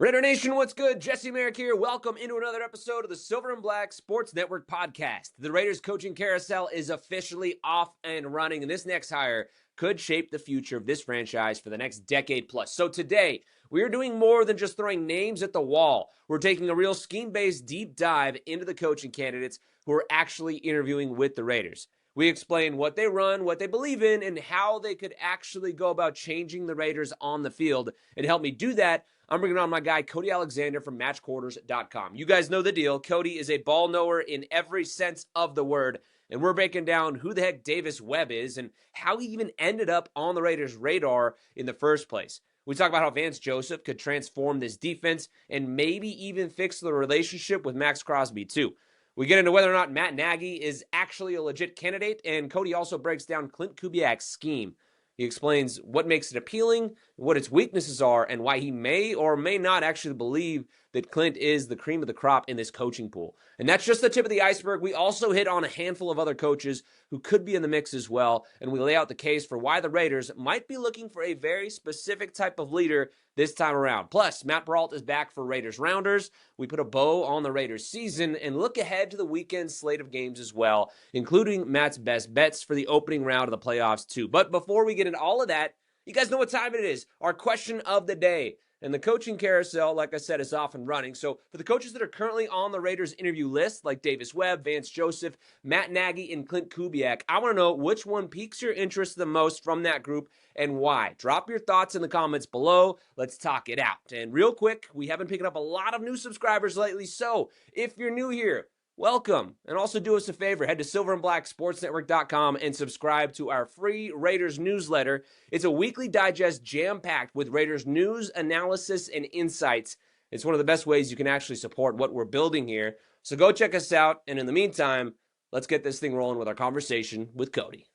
Raider Nation, what's good? Jesse Merrick here. Welcome into another episode of the Silver and Black Sports Network podcast. The Raiders coaching carousel is officially off and running, and this next hire could shape the future of this franchise for the next decade plus. So today, we are doing more than just throwing names at the wall. We're taking a real scheme-based deep dive into the coaching candidates who are actually interviewing with the Raiders. We explain what they run, what they believe in, and how they could actually go about changing the Raiders on the field. And to help me do that, I'm bringing on my guy, Cody Alexander from matchquarters.com. You guys know the deal. Cody is a ball knower in every sense of the word, and we're breaking down who the heck Davis Webb is and how he even ended up on the Raiders' radar in the first place. We talk about how Vance Joseph could transform this defense and maybe even fix the relationship with Max Crosby, too. We get into whether or not Matt Nagy is actually a legit candidate, and Cody also breaks down Clint Kubiak's scheme. He explains what makes it appealing, what its weaknesses are, and why he may or may not actually believe that Clint is the cream of the crop in this coaching pool. And that's just the tip of the iceberg. We also hit on a handful of other coaches who could be in the mix as well, and we lay out the case for why the Raiders might be looking for a very specific type of leader this time around. Plus, Matt PERRRAULT is back for Raiders Rounders. We put a bow on the Raiders season and look ahead to the weekend slate of games as well, including Matt's best bets for the opening round of the playoffs too. But before we get into all of that, you guys know what time it is. Our question of the day. And the coaching carousel, like I said, is off and running. So for the coaches that are currently on the Raiders interview list, like Davis Webb, Vance Joseph, Matt Nagy, and Clint Kubiak, I want to know which one piques your interest the most from that group and why. Drop your thoughts in the comments below. Let's talk it out. And real quick, we have been picking up a lot of new subscribers lately. So if you're new here, welcome. And also do us a favor, head to silverandblacksportsnetwork.com and subscribe to our free Raiders newsletter. It's a weekly digest jam-packed with Raiders news, analysis, and insights. It's one of the best ways you can actually support what we're building here. So go check us out. And in the meantime, let's get this thing rolling with our conversation with Cody.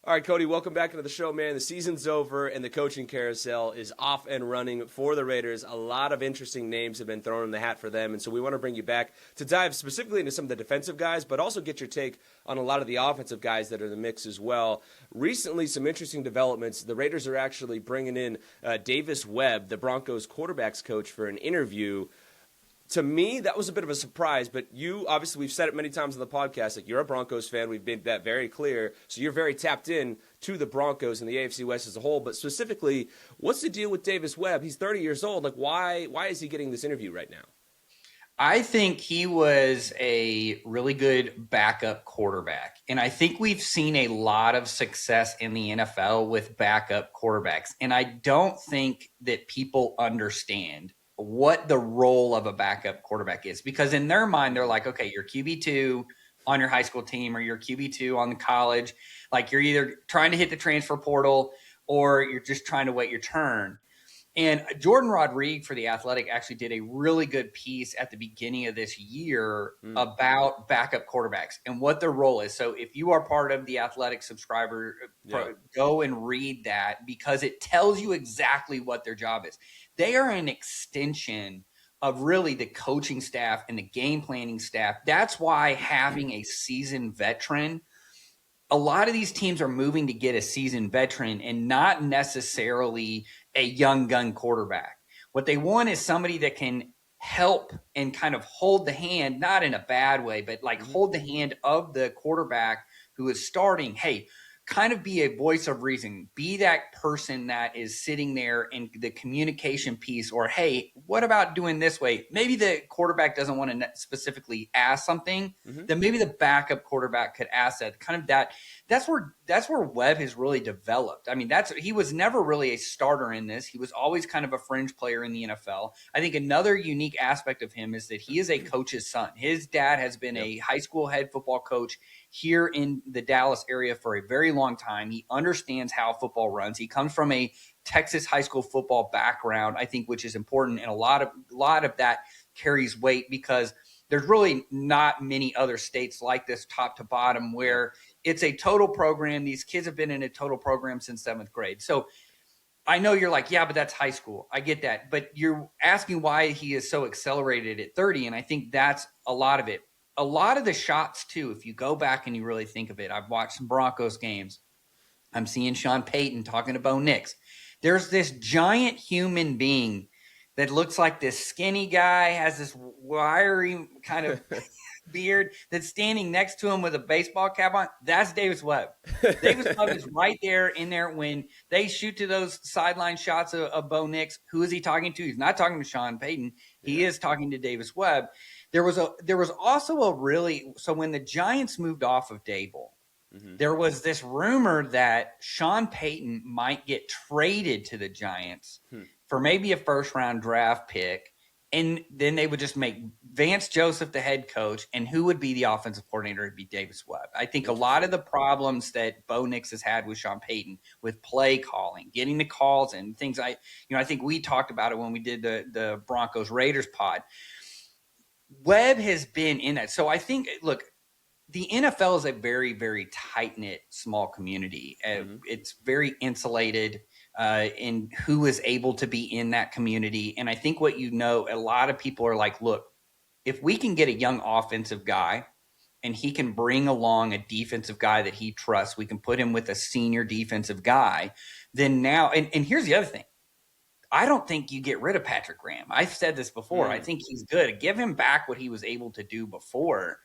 All right, Cody, welcome back into the show, man. The season's over, and the coaching carousel is off and running for the Raiders. A lot of interesting names have been thrown in the hat for them, and so we want to bring you back to dive specifically into some of the defensive guys, but also get your take on a lot of the offensive guys that are in the mix as well. Recently, some interesting developments. The Raiders are actually bringing in Davis Webb, the Broncos quarterbacks coach, for an interview. To me, that was a bit of a surprise, but you, obviously, we've said it many times on the podcast, like you're a Broncos fan. We've made that very clear. So you're very tapped in to the Broncos and the AFC West as a whole. But specifically, what's the deal with Davis Webb? He's 30 years old. Like, why is he getting this interview right now? I think he was a really good backup quarterback. And I think we've seen a lot of success in the NFL with backup quarterbacks. And I don't think that people understand what the role of a backup quarterback is, because in their mind, they're like, okay, you're QB2 on your high school team or you're QB2 on the college. Like you're either trying to hit the transfer portal or you're just trying to wait your turn. And Jordan Rodriguez for The Athletic actually did a really good piece at the beginning of this year about backup quarterbacks and what their role is. So if you are part of The Athletic subscriber, go and read that because it tells you exactly what their job is. They are an extension of really the coaching staff and the game planning staff. That's why having a seasoned veteran, a lot of these teams are moving to get a seasoned veteran and not necessarily a young gun quarterback. What they want is somebody that can help and kind of hold the hand, not in a bad way, but like hold the hand of the quarterback who is starting. Hey, kind of be a voice of reason, be that person that is sitting there in the communication piece, or, hey, what about doing this way? Maybe the quarterback doesn't want to specifically ask something, then maybe the backup quarterback could ask that. Kind of that's where Webb has really developed. I mean, he was never really a starter in this. He was always kind of a fringe player in the NFL. I think another unique aspect of him is that he is a coach's son. His dad has been a high school head football coach here in the Dallas area for a very long time. He understands how football runs. He comes from a Texas high school football background, I think, which is important. And a lot of that carries weight because there's really not many other states like this top to bottom where it's a total program. These kids have been in a total program since 7th grade. So I know you're like, yeah, but that's high school. I get that. But you're asking why he is so accelerated at 30. And I think that's a lot of it. a lot of the shots too, if you go back and you really think of it, I've watched some Broncos games. I'm seeing Sean Payton talking to Bo Nix. There's this giant human being that looks like this skinny guy, has this wiry kind of beard, that's standing next to him with a baseball cap on. That's Davis Webb. Davis Webb is right there in there when they shoot to those sideline shots of Bo Nix. Who is he talking to? He's not talking to Sean Payton. He is talking to Davis Webb. There was also so when the Giants moved off of Dable, there was this rumor that Sean Payton might get traded to the Giants for maybe a first-round draft pick, and then they would just make Vance Joseph the head coach, and who would be the offensive coordinator? It'd be Davis Webb. I think a lot of the problems that Bo Nix has had with Sean Payton, with play calling, getting the calls and things, I think we talked about it when we did the Broncos Raiders pod. Webb has been in that. So I think, look, the NFL is a very, very tight-knit, small community. It's very insulated in who is able to be in that community. And I think a lot of people are like, look, if we can get a young offensive guy and he can bring along a defensive guy that he trusts, we can put him with a senior defensive guy, then now – and here's the other thing. I don't think you get rid of Patrick Graham. I've said this before. I think he's good. Give him back what he was able to do before.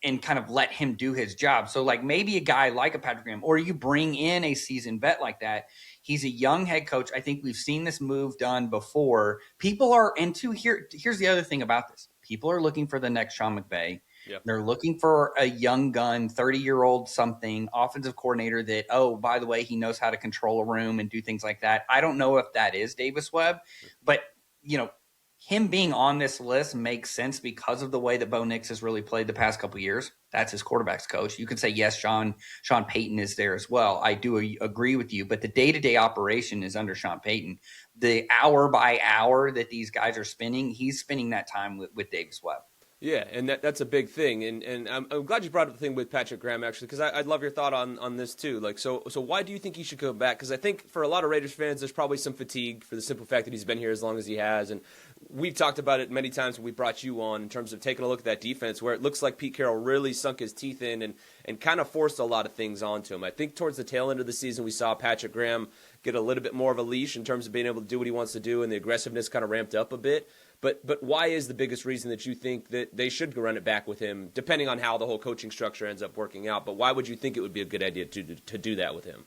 And kind of let him do his job. So like maybe a guy like a Patrick Graham, or you bring in a seasoned vet like that. He's a young head coach. I think we've seen this move done before. People are here's the other thing about this. People are looking for the next Sean McVay. Yep. They're looking for a young gun, 30-year-old something, offensive coordinator that, oh, by the way, he knows how to control a room and do things like that. I don't know if that is Davis Webb, but him being on this list makes sense because of the way that Bo Nix has really played the past couple of years. That's his quarterback's coach. You could say, yes, Sean Payton is there as well. I do agree with you, but the day-to-day operation is under Sean Payton. The hour by hour that these guys are spending, he's spending that time with Davis Webb. Yeah, and that's a big thing, and I'm glad you brought up the thing with Patrick Graham, actually, because I'd love your thought on this too. Like, so why do you think he should come back? Because I think for a lot of Raiders fans, there's probably some fatigue for the simple fact that he's been here as long as he has, and we've talked about it many times when we brought you on in terms of taking a look at that defense, where it looks like Pete Carroll really sunk his teeth in and kind of forced a lot of things onto him. I think towards the tail end of the season, we saw Patrick Graham get a little bit more of a leash in terms of being able to do what he wants to do, and the aggressiveness kind of ramped up a bit. But why is the biggest reason that you think that they should run it back with him, depending on how the whole coaching structure ends up working out? But why would you think it would be a good idea to do that with him?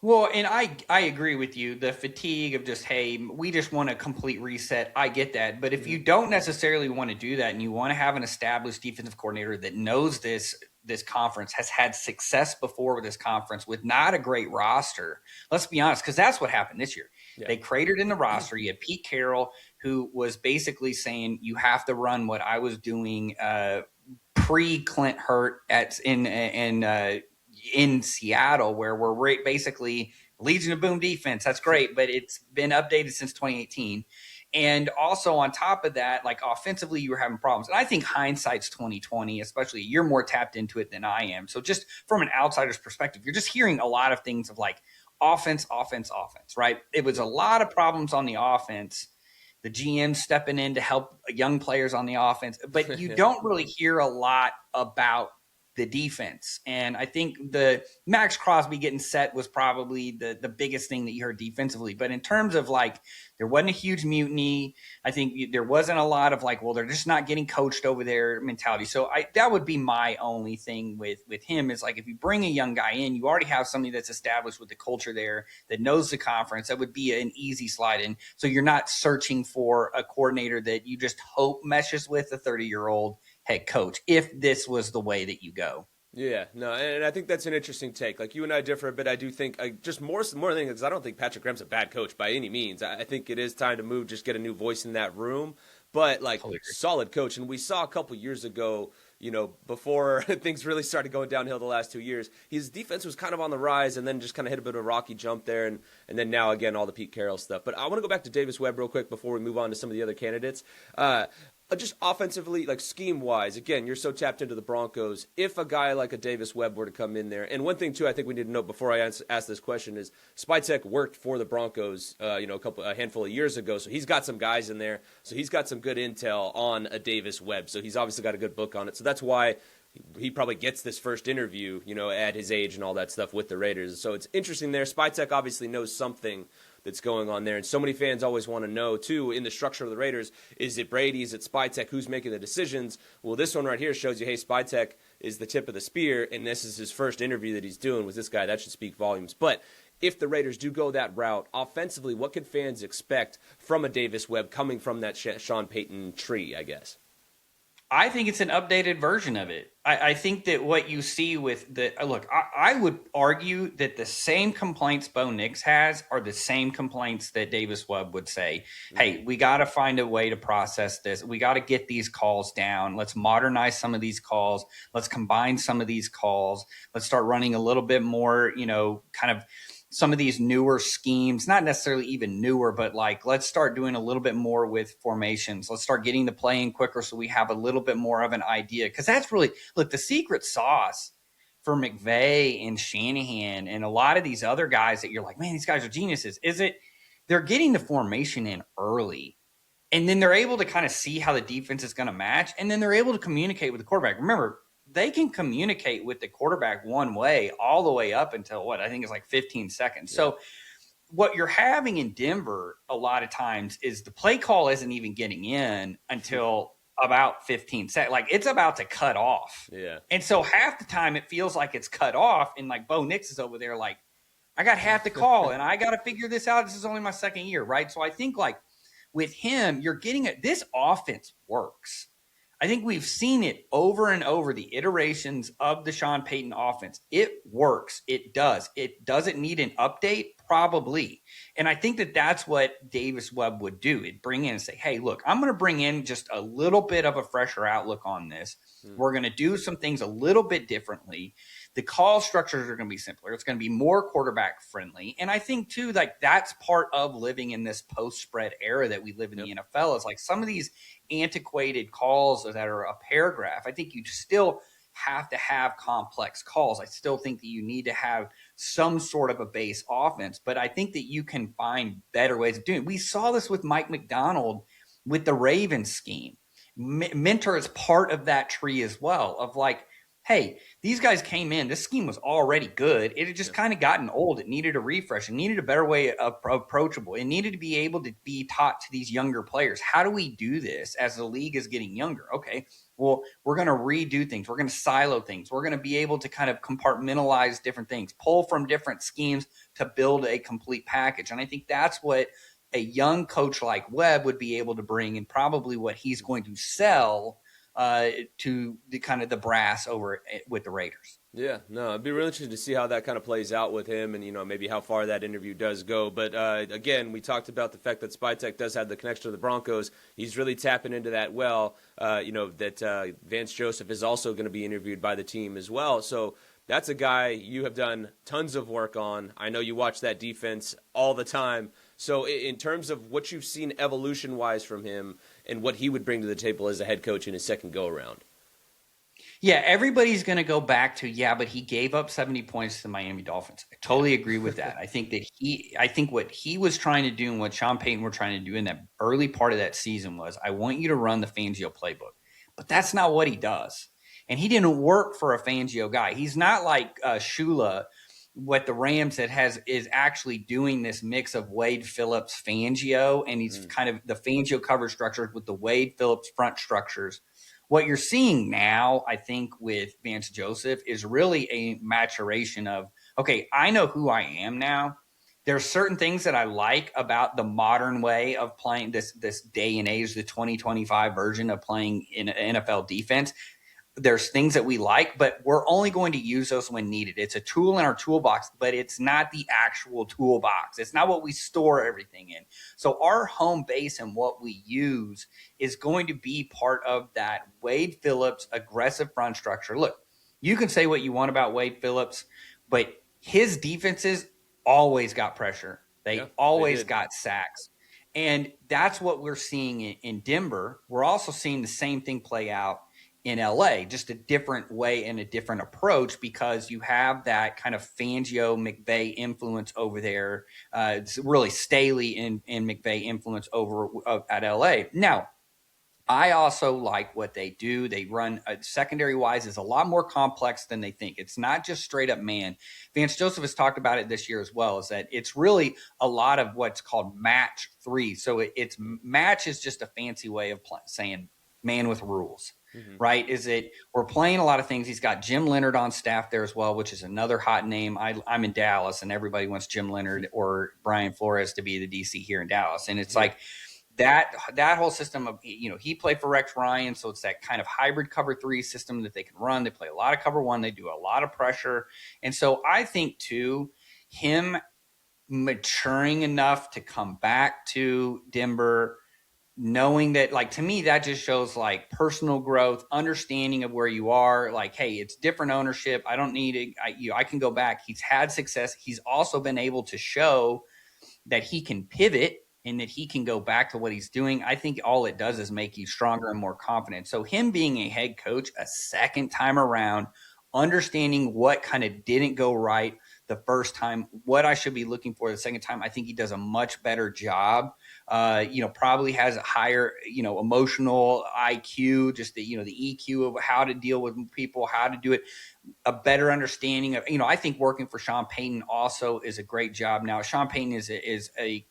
Well, and I agree with you. The fatigue of just, hey, we just want a complete reset. I get that. But if you don't necessarily want to do that and you want to have an established defensive coordinator that knows this conference, has had success before with this conference with not a great roster, let's be honest, because that's what happened this year. Yeah. They cratered in the roster. You had Pete Carroll, who was basically saying you have to run what I was doing pre-Clint Hurt in Seattle, where we're basically Legion of Boom defense. That's great, but it's been updated since 2018. And also on top of that, like offensively, you were having problems. And I think hindsight's 2020, especially you're more tapped into it than I am. So just from an outsider's perspective, you're just hearing a lot of things of like offense, right? It was a lot of problems on the offense. The GM stepping in to help young players on the offense, but you don't really hear a lot about the defense. And I think the Max Crosby getting set was probably the biggest thing that you heard defensively. But in terms of like, there wasn't a huge mutiny. I think there wasn't a lot of like, well, they're just not getting coached over there mentality. So that would be my only thing with him is like, if you bring a young guy in, you already have somebody that's established with the culture there that knows the conference. That would be an easy slide in. So you're not searching for a coordinator that you just hope meshes with a 30-year-old head coach, if this was the way that you go. Yeah, no, and I think that's an interesting take. Like, you and I differ a bit. I do think just more than anything, because I don't think Patrick Graham's a bad coach by any means. I think it is time to move, just get a new voice in that room. But, like, solid coach. And we saw a couple years ago, before things really started going downhill the last 2 years, his defense was kind of on the rise and then just kind of hit a bit of a rocky jump there. And then now, again, all the Pete Carroll stuff. But I want to go back to Davis Webb real quick before we move on to some of the other candidates. just offensively, like scheme-wise, again, you're so tapped into the Broncos. If a guy like a Davis Webb were to come in there, and one thing, too, I think we need to note before I ask this question is Spytek worked for the Broncos, a handful of years ago, so he's got some guys in there. So he's got some good intel on a Davis Webb. So he's obviously got a good book on it. So that's why he probably gets this first interview, at his age and all that stuff with the Raiders. So it's interesting there. Spytek obviously knows something that's going on there. And so many fans always want to know, too, in the structure of the Raiders, is it Brady, is it Spytek, who's making the decisions? Well, this one right here shows you, hey, Spytek is the tip of the spear, and this is his first interview that he's doing with this guy. That should speak volumes. But if the Raiders do go that route, offensively, what can fans expect from a Davis Webb coming from that Sean Payton tree, I guess? I think it's an updated version of it. I think that what you see with I would argue that the same complaints Bo Nix has are the same complaints that Davis Webb would say. Hey, we got to find a way to process this. We got to get these calls down. Let's modernize some of these calls. Let's combine some of these calls. Let's start running a little bit more, kind of some of these newer schemes, not necessarily even newer, but like, let's start doing a little bit more with formations. Let's start getting the play in quicker so we have a little bit more of an idea. Because that's really, look, the secret sauce for McVay and Shanahan and a lot of these other guys that you're like, man, these guys are geniuses. They're getting the formation in early. And then they're able to kind of see how the defense is going to match. And then they're able to communicate with the quarterback. Remember, they can communicate with the quarterback one way all the way up until I think it's like 15 seconds. Yeah. So what you're having in Denver a lot of times is the play call isn't even getting in until about 15 seconds. Like it's about to cut off. Yeah. And so half the time it feels like it's cut off. And like Bo Nix is over there like, I got half the call and I got to figure this out. This is only my second year, right? So I think like with him, you're getting this offense works. I think we've seen it over and over, the iterations of the Sean Payton offense. It works. It does. It doesn't need an update, probably. And I think that that's what Davis Webb would do. It'd bring in and say, hey, look, I'm going to bring in just a little bit of a fresher outlook on this. We're going to do some things a little bit differently. The call structures are going to be simpler. It's going to be more quarterback friendly. And I think, too, like that's part of living in this post-spread era that we live in the NFL is like some of these antiquated calls that are a paragraph. I think you still have to have complex calls. I still think that you need to have some sort of a base offense, but I think that you can find better ways of doing it. We saw this with Mike McDonald with the Ravens scheme. Mentor is part of that tree as well of like, hey, these guys came in. This scheme was already good. It had just kind of gotten old. It needed a refresh. It needed a better way of approachable. It needed to be able to be taught to these younger players. How do we do this as the league is getting younger? Okay, well, we're going to redo things. We're going to silo things. We're going to be able to kind of compartmentalize different things, pull from different schemes to build a complete package. And I think that's what a young coach like Webb would be able to bring and probably what he's going to sell to the kind of the brass over with the Raiders. Yeah, no, it'd be really interesting to see how that kind of plays out with him and, maybe how far that interview does go. But again, we talked about the fact that Spytek does have the connection to the Broncos. He's really tapping into that well, that Vance Joseph is also going to be interviewed by the team as well. So that's a guy you have done tons of work on. I know you watch that defense all the time. So in terms of what you've seen evolution-wise from him and what he would bring to the table as a head coach in his second go-around. Yeah, everybody's going to go back to, but he gave up 70 points to the Miami Dolphins. I totally agree with that. I think what he was trying to do and what Sean Payton were trying to do in that early part of that season was, I want you to run the Fangio playbook. But that's not what he does. And he didn't work for a Fangio guy. He's not like Shula, what the Rams is actually doing this mix of Wade Phillips Fangio, and he's kind of the Fangio cover structures with the Wade Phillips front structures. What you're seeing now, I think, with Vance Joseph is really a maturation of, okay, I know who I am now. There's certain things that I like about the modern way of playing this day and age, the 2025 version of playing in NFL defense. There's things that we like, but we're only going to use those when needed. It's a tool in our toolbox, but it's not the actual toolbox. It's not what we store everything in. So our home base and what we use is going to be part of that Wade Phillips aggressive front structure. Look, you can say what you want about Wade Phillips, but his defenses always got pressure. They always got sacks. And that's what we're seeing in Denver. We're also seeing the same thing play out in LA, just a different way and a different approach, because you have that kind of Fangio McVay influence over there. It's really Staley and McVay influence over at LA. Now, I also like what they do. They run secondary wise is a lot more complex than they think. It's not just straight up man. Vance Joseph has talked about it this year as well, is that it's really a lot of what's called match three. So it's match is just a fancy way of saying man with rules, right? Is it we're playing a lot of things. He's got Jim Leonard on staff there as well, which is another hot name. I'm in Dallas and everybody wants Jim Leonard or Brian Flores to be the DC here in Dallas. And it's like, that whole system of, he played for Rex Ryan. So it's that kind of hybrid cover three system that they can run. They play a lot of cover one. They do a lot of pressure. And so I think too, him maturing enough to come back to Denver, knowing that, like, to me, that just shows like personal growth, understanding of where you are. Like, hey, it's different ownership. I don't need it. I can go back. He's had success. He's also been able to show that he can pivot and that he can go back to what he's doing. I think all it does is make you stronger and more confident. So him being a head coach a second time around, understanding what kind of didn't go right the first time, what I should be looking for the second time, I think he does a much better job. Probably has a higher, emotional IQ, just the EQ of how to deal with people, how to do it, a better understanding of, I think working for Sean Payton also is a great job. Now, Sean Payton is a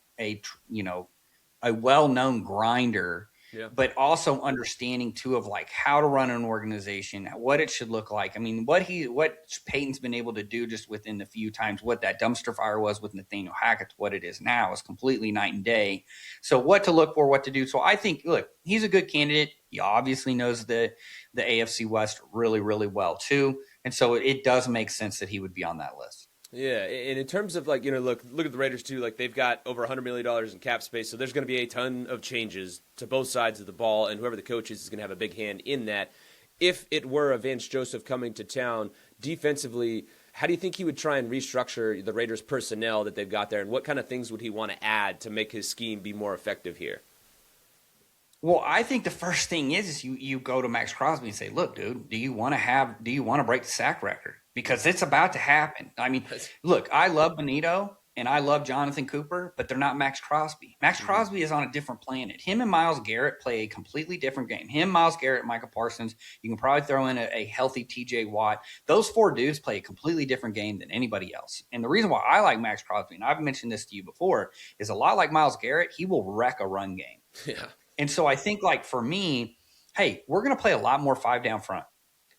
well-known grinder, but also understanding too of like how to run an organization, what it should look like. I mean, what Peyton's been able to do just within the few times, what that dumpster fire was with Nathaniel Hackett to what it is now is completely night and day. So what to look for, what to do. So I think, look, he's a good candidate. He obviously knows the AFC West really, really well too. And so it does make sense that he would be on that list. Yeah, and in terms of like, look at the Raiders too. Like they've got over $100 million in cap space, so there's going to be a ton of changes to both sides of the ball, and whoever the coach is going to have a big hand in that. If it were a Vance Joseph coming to town defensively, how do you think he would try and restructure the Raiders personnel that they've got there, and what kind of things would he want to add to make his scheme be more effective here? Well, I think the first thing is you go to Max Crosby and say, look, dude, do you want to break the sack record? Because it's about to happen. I mean, look, I love Benito and I love Jonathan Cooper, but they're not Max Crosby. Max Crosby is on a different planet. Him and Myles Garrett play a completely different game. Him, Myles Garrett, Michael Parsons, you can probably throw in a healthy TJ Watt. Those four dudes play a completely different game than anybody else. And the reason why I like Max Crosby, and I've mentioned this to you before, is a lot like Myles Garrett, he will wreck a run game. Yeah. And so I think, like, for me, hey, we're going to play a lot more five down front.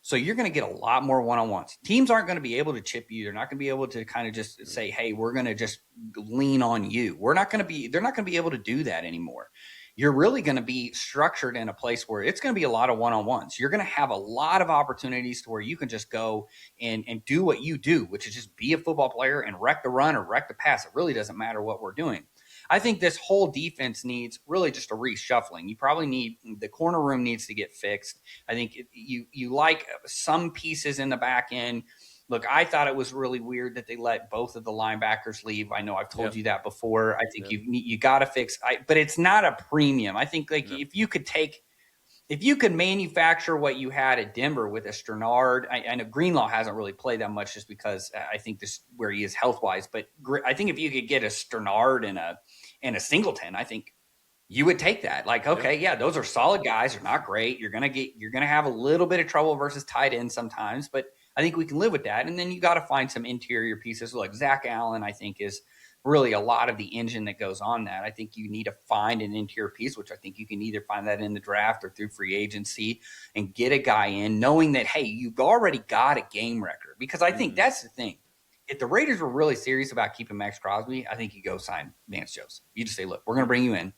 So you're going to get a lot more one-on-ones. Teams aren't going to be able to chip you. They're not going to be able to kind of just say, hey, we're going to just lean on you. They're not going to be able to do that anymore. You're really going to be structured in a place where it's going to be a lot of one-on-ones. You're going to have a lot of opportunities to where you can just go and do what you do, which is just be a football player and wreck the run or wreck the pass. It really doesn't matter what we're doing. I think this whole defense needs really just a reshuffling. You probably need the corner room needs to get fixed. I think you like some pieces in the back end. Look, I thought it was really weird that they let both of the linebackers leave. I know I've told you that before. I think you got to fix, but it's not a premium. I think if you could manufacture what you had at Denver with a Sternard, I know Greenlaw hasn't really played that much just because I think this where he is health wise. But I think if you could get a Sternard and a Singleton, I think you would take that. Like, okay, yeah, those are solid guys. They're not great. You're gonna have a little bit of trouble versus tight ends sometimes, but I think we can live with that. And then you got to find some interior pieces. Like Zach Allen, I think is really a lot of the engine that goes on that. I think you need to find an interior piece, which I think you can either find that in the draft or through free agency and get a guy in knowing that, hey, you've already got a game record. Because I think that's the thing. If the Raiders were really serious about keeping Max Crosby, I think you go sign Vance Joseph. You just say, look, we're going to bring you in.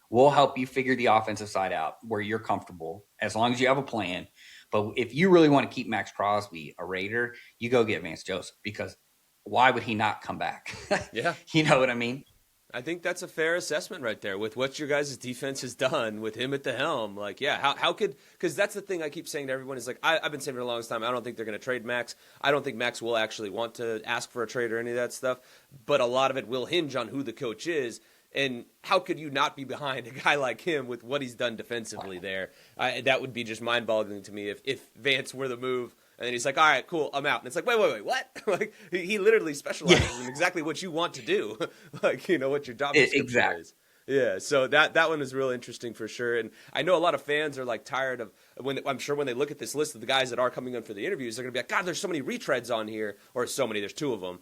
We'll help you figure the offensive side out where you're comfortable as long as you have a plan. But if you really want to keep Max Crosby a Raider, you go get Vance Joseph because why would he not come back? Yeah. You know what I mean? I think that's a fair assessment right there with what your guys' defense has done with him at the helm. Like, yeah, how could – because that's the thing I keep saying to everyone is like, I've been saying for the longest time, I don't think they're going to trade Max. I don't think Max will actually want to ask for a trade or any of that stuff. But a lot of it will hinge on who the coach is. And how could you not be behind a guy like him with what he's done defensively there? That would be just mind-boggling to me if Vance were the move. And then he's like, all right, cool, I'm out. And it's like, wait, what? Like, he literally specializes in exactly what you want to do. Like, what your job description is. Yeah, so that one is real interesting for sure. And I know a lot of fans are like tired of I'm sure when they look at this list of the guys that are coming in for the interviews, they're going to be like, God, there's so many retreads on here. Or so many, there's two of them,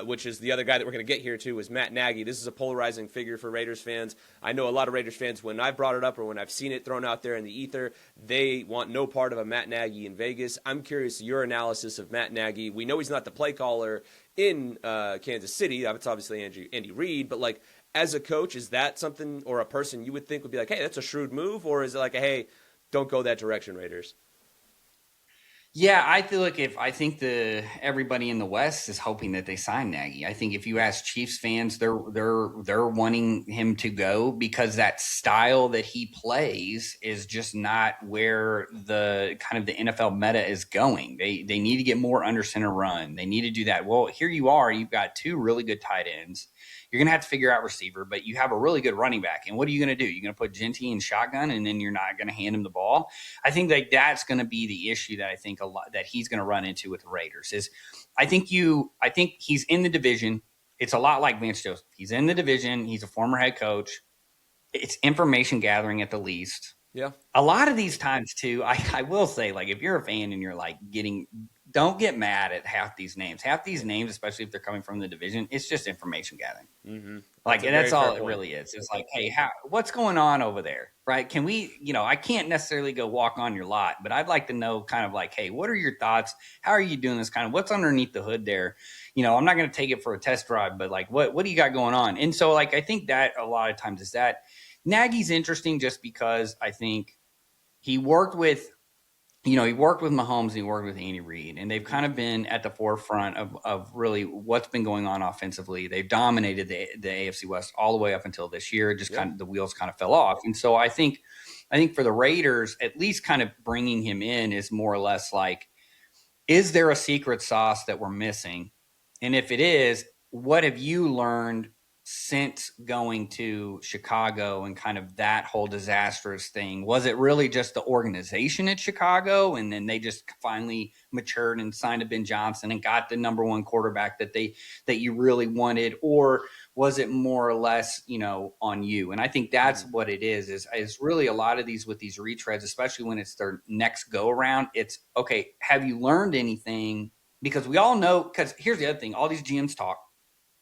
which is the other guy that we're going to get here too is Matt Nagy. This is a polarizing figure for Raiders fans. I know a lot of Raiders fans, when I've brought it up or when I've seen it thrown out there in the ether, they want no part of a Matt Nagy in Vegas. I'm curious your analysis of Matt Nagy. We know he's not the play caller in Kansas City. It's obviously Andy Reid, but like, as a coach, is that something or a person you would think would be like, hey, that's a shrewd move? Or is it like, hey, don't go that direction, Raiders? Yeah, I think everybody in the West is hoping that they sign Nagy. I think if you ask Chiefs fans, they're wanting him to go because that style that he plays is just not where the kind of the NFL meta is going. They need to get more under center run. They need to do that. Well, here you are. You've got two really good tight ends. You're going to have to figure out receiver, but you have a really good running back. And what are you going to do? You're going to put Genty in shotgun, and then you're not going to hand him the ball. I think that's going to be the issue that I think a lot that he's going to run into with the Raiders is I think he's in the division. It's a lot like Vance Joseph. He's in the division. He's a former head coach. It's information gathering at the least. Yeah. A lot of these times too, I will say, like, if you're a fan and you're like don't get mad at half these names. Half these names, especially if they're coming from the division, it's just information gathering. Mm-hmm. Like, that's all it really is. It's like, hey, what's going on over there, right? Can we, I can't necessarily go walk on your lot, but I'd like to know kind of like, hey, what are your thoughts? How are you doing this? Kind of what's underneath the hood there? I'm not going to take it for a test drive, but like, what do you got going on? And so, like, I think that a lot of times is that Nagy's interesting just because I think he worked with Mahomes and he worked with Andy Reid, and they've kind of been at the forefront of really what's been going on offensively. They've dominated the AFC West all the way up until this year. Just kind of the wheels kind of fell off. And so I think for the Raiders, at least kind of bringing him in is more or less like, is there a secret sauce that we're missing? And if it is, what have you learned since going to Chicago and kind of that whole disastrous thing? Was it really just the organization at Chicago, and then they just finally matured and signed a Ben Johnson and got the number one quarterback that you really wanted? Or was it more or less, on you? And I think that's what it is really a lot of these with these retreads, especially when it's their next go around. It's okay. Have you learned anything? Because we all know, because here's the other thing, all these GMs talk.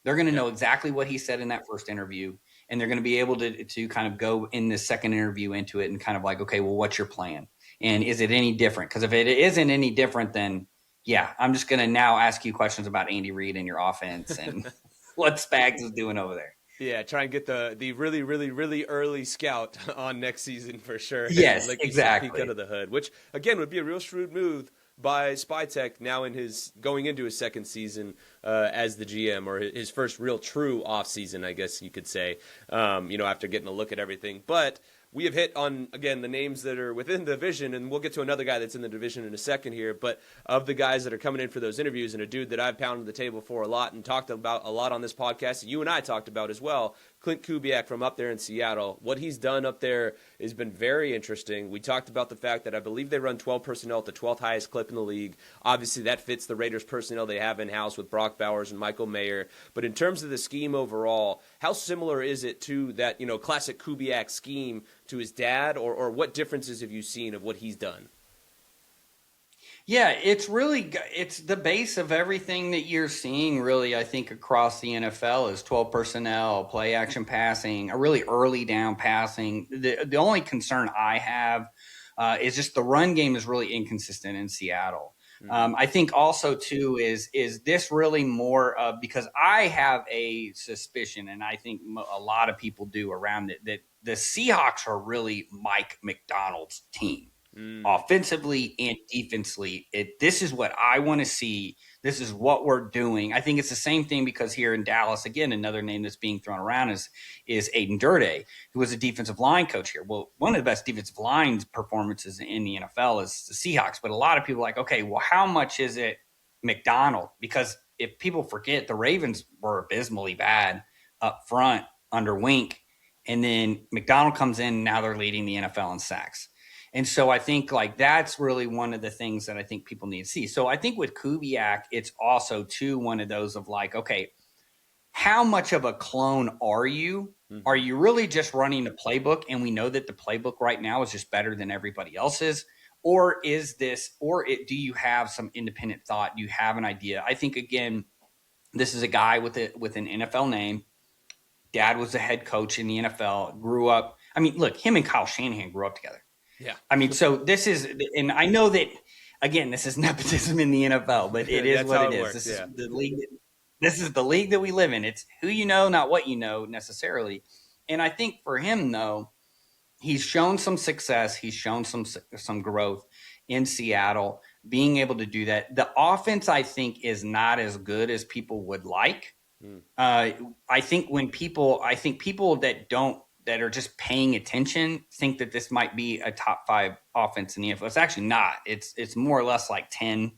They're going to know exactly what he said in that first interview, and they're going to be able to kind of go in this second interview into it and kind of like, okay, well, what's your plan? And is it any different? Because if it isn't any different, then yeah, I'm just going to now ask you questions about Andy Reid and your offense and what Spags is doing over there. Yeah, try and get the really, really, really early scout on next season for sure. Yes, like exactly. Peek under the hood, which again would be a real shrewd move by SpyTech now going into his second season as the GM, or his first real true off season, I guess you could say, after getting a look at everything. But we have hit on, again, the names that are within the division, and we'll get to another guy that's in the division in a second here, but of the guys that are coming in for those interviews, and a dude that I've pounded the table for a lot and talked about a lot on this podcast, you and I talked about as well, Clint Kubiak from up there in Seattle. What he's done up there has been very interesting. We talked about the fact that I believe they run 12 personnel at the 12th highest clip in the league. Obviously, that fits the Raiders personnel they have in-house with Brock Bowers and Michael Mayer. But in terms of the scheme overall, how similar is it to that, classic Kubiak scheme to his dad, or what differences have you seen of what he's done? Yeah, it's the base of everything that you're seeing, really, I think, across the NFL is 12 personnel, play action passing, a really early down passing. The only concern I have is just the run game is really inconsistent in Seattle. I think also, too, is this really more of, because I have a suspicion, and I think a lot of people do around it, that the Seahawks are really Mike McDonald's team. Offensively and defensively. This is what I want to see. This is what we're doing. I think it's the same thing because here in Dallas, again, another name that's being thrown around is Aiden Durde, who was a defensive line coach here. Well, one of the best defensive line performances in the NFL is the Seahawks. But a lot of people are like, okay, well, how much is it McDonald? Because if people forget, the Ravens were abysmally bad up front under Wink. And then McDonald comes in. Now they're leading the NFL in sacks. And so I think like that's really one of the things that I think people need to see. So I think with Kubiak, it's also too one of those of like, okay, how much of a clone are you? Mm-hmm. Are you really just running the playbook? And we know that the playbook right now is just better than everybody else's. Or is this, do you have some independent thought? Do you have an idea? I think, again, this is a guy with an NFL name. Dad was a head coach in the NFL, grew up. I mean, look, him and Kyle Shanahan grew up together. Yeah. I mean, so this is, and I know that, again, this is nepotism in the NFL, but it is what it is. This is the league. This is the league that we live in. It's who you know, not what you know necessarily. And I think for him, though, he's shown some success. He's shown some growth in Seattle, being able to do that. The offense, I think, is not as good as people would like. I think people that are just paying attention think that this might be a top 5 offense in the NFL. It's actually not. It's more or less like 10,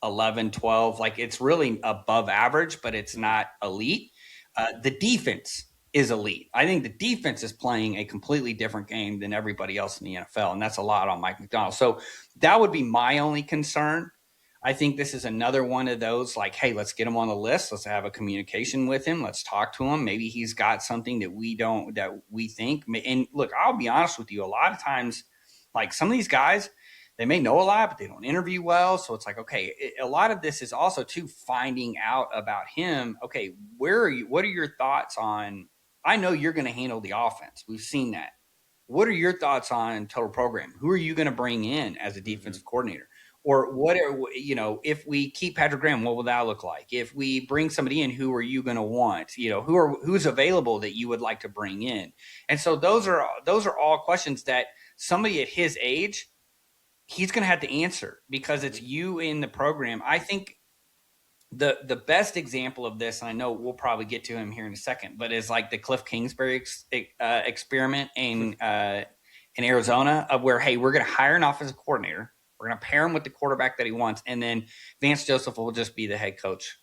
11, 12. Like it's really above average, but it's not elite. The defense is elite. I think the defense is playing a completely different game than everybody else in the NFL, and that's a lot on Mike McDonald. So that would be my only concern. I think this is another one of those like, hey, let's get him on the list. Let's have a communication with him. Let's talk to him. Maybe he's got something that we think. And look, I'll be honest with you. A lot of times, like some of these guys, they may know a lot, but they don't interview well. So it's like, okay, a lot of this is also too finding out about him. Okay, where are you? What are your thoughts on? I know you're going to handle the offense. We've seen that. What are your thoughts on total program? Who are you going to bring in as a defensive coordinator? Or what are, if we keep Patrick Graham, what will that look like? If we bring somebody in, who are you going to want? Who's available that you would like to bring in? And so those are all questions that somebody at his age, he's going to have to answer because it's you in the program. I think the best example of this, and I know we'll probably get to him here in a second, but is like the Cliff Kingsbury experiment in Arizona of where, hey, we're going to hire an offensive coordinator. We're going to pair him with the quarterback that he wants. And then Vance Joseph will just be the head coach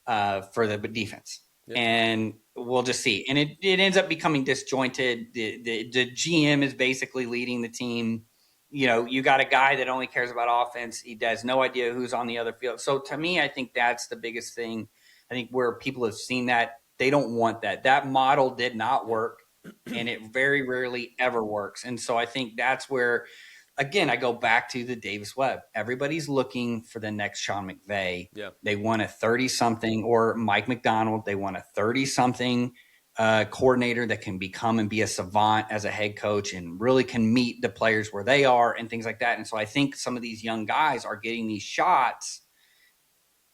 for the defense. Yep. And we'll just see. And it ends up becoming disjointed. The GM is basically leading the team. You got a guy that only cares about offense. He has no idea who's on the other field. So to me, I think that's the biggest thing. I think where people have seen that, they don't want that. That model did not work, and it very rarely ever works. And so I think that's where – again, I go back to the Davis Webb. Everybody's looking for the next Sean McVay. Yeah. They want a 30-something, or Mike McDonald. They want a 30-something coordinator that can become and be a savant as a head coach and really can meet the players where they are and things like that. And so I think some of these young guys are getting these shots,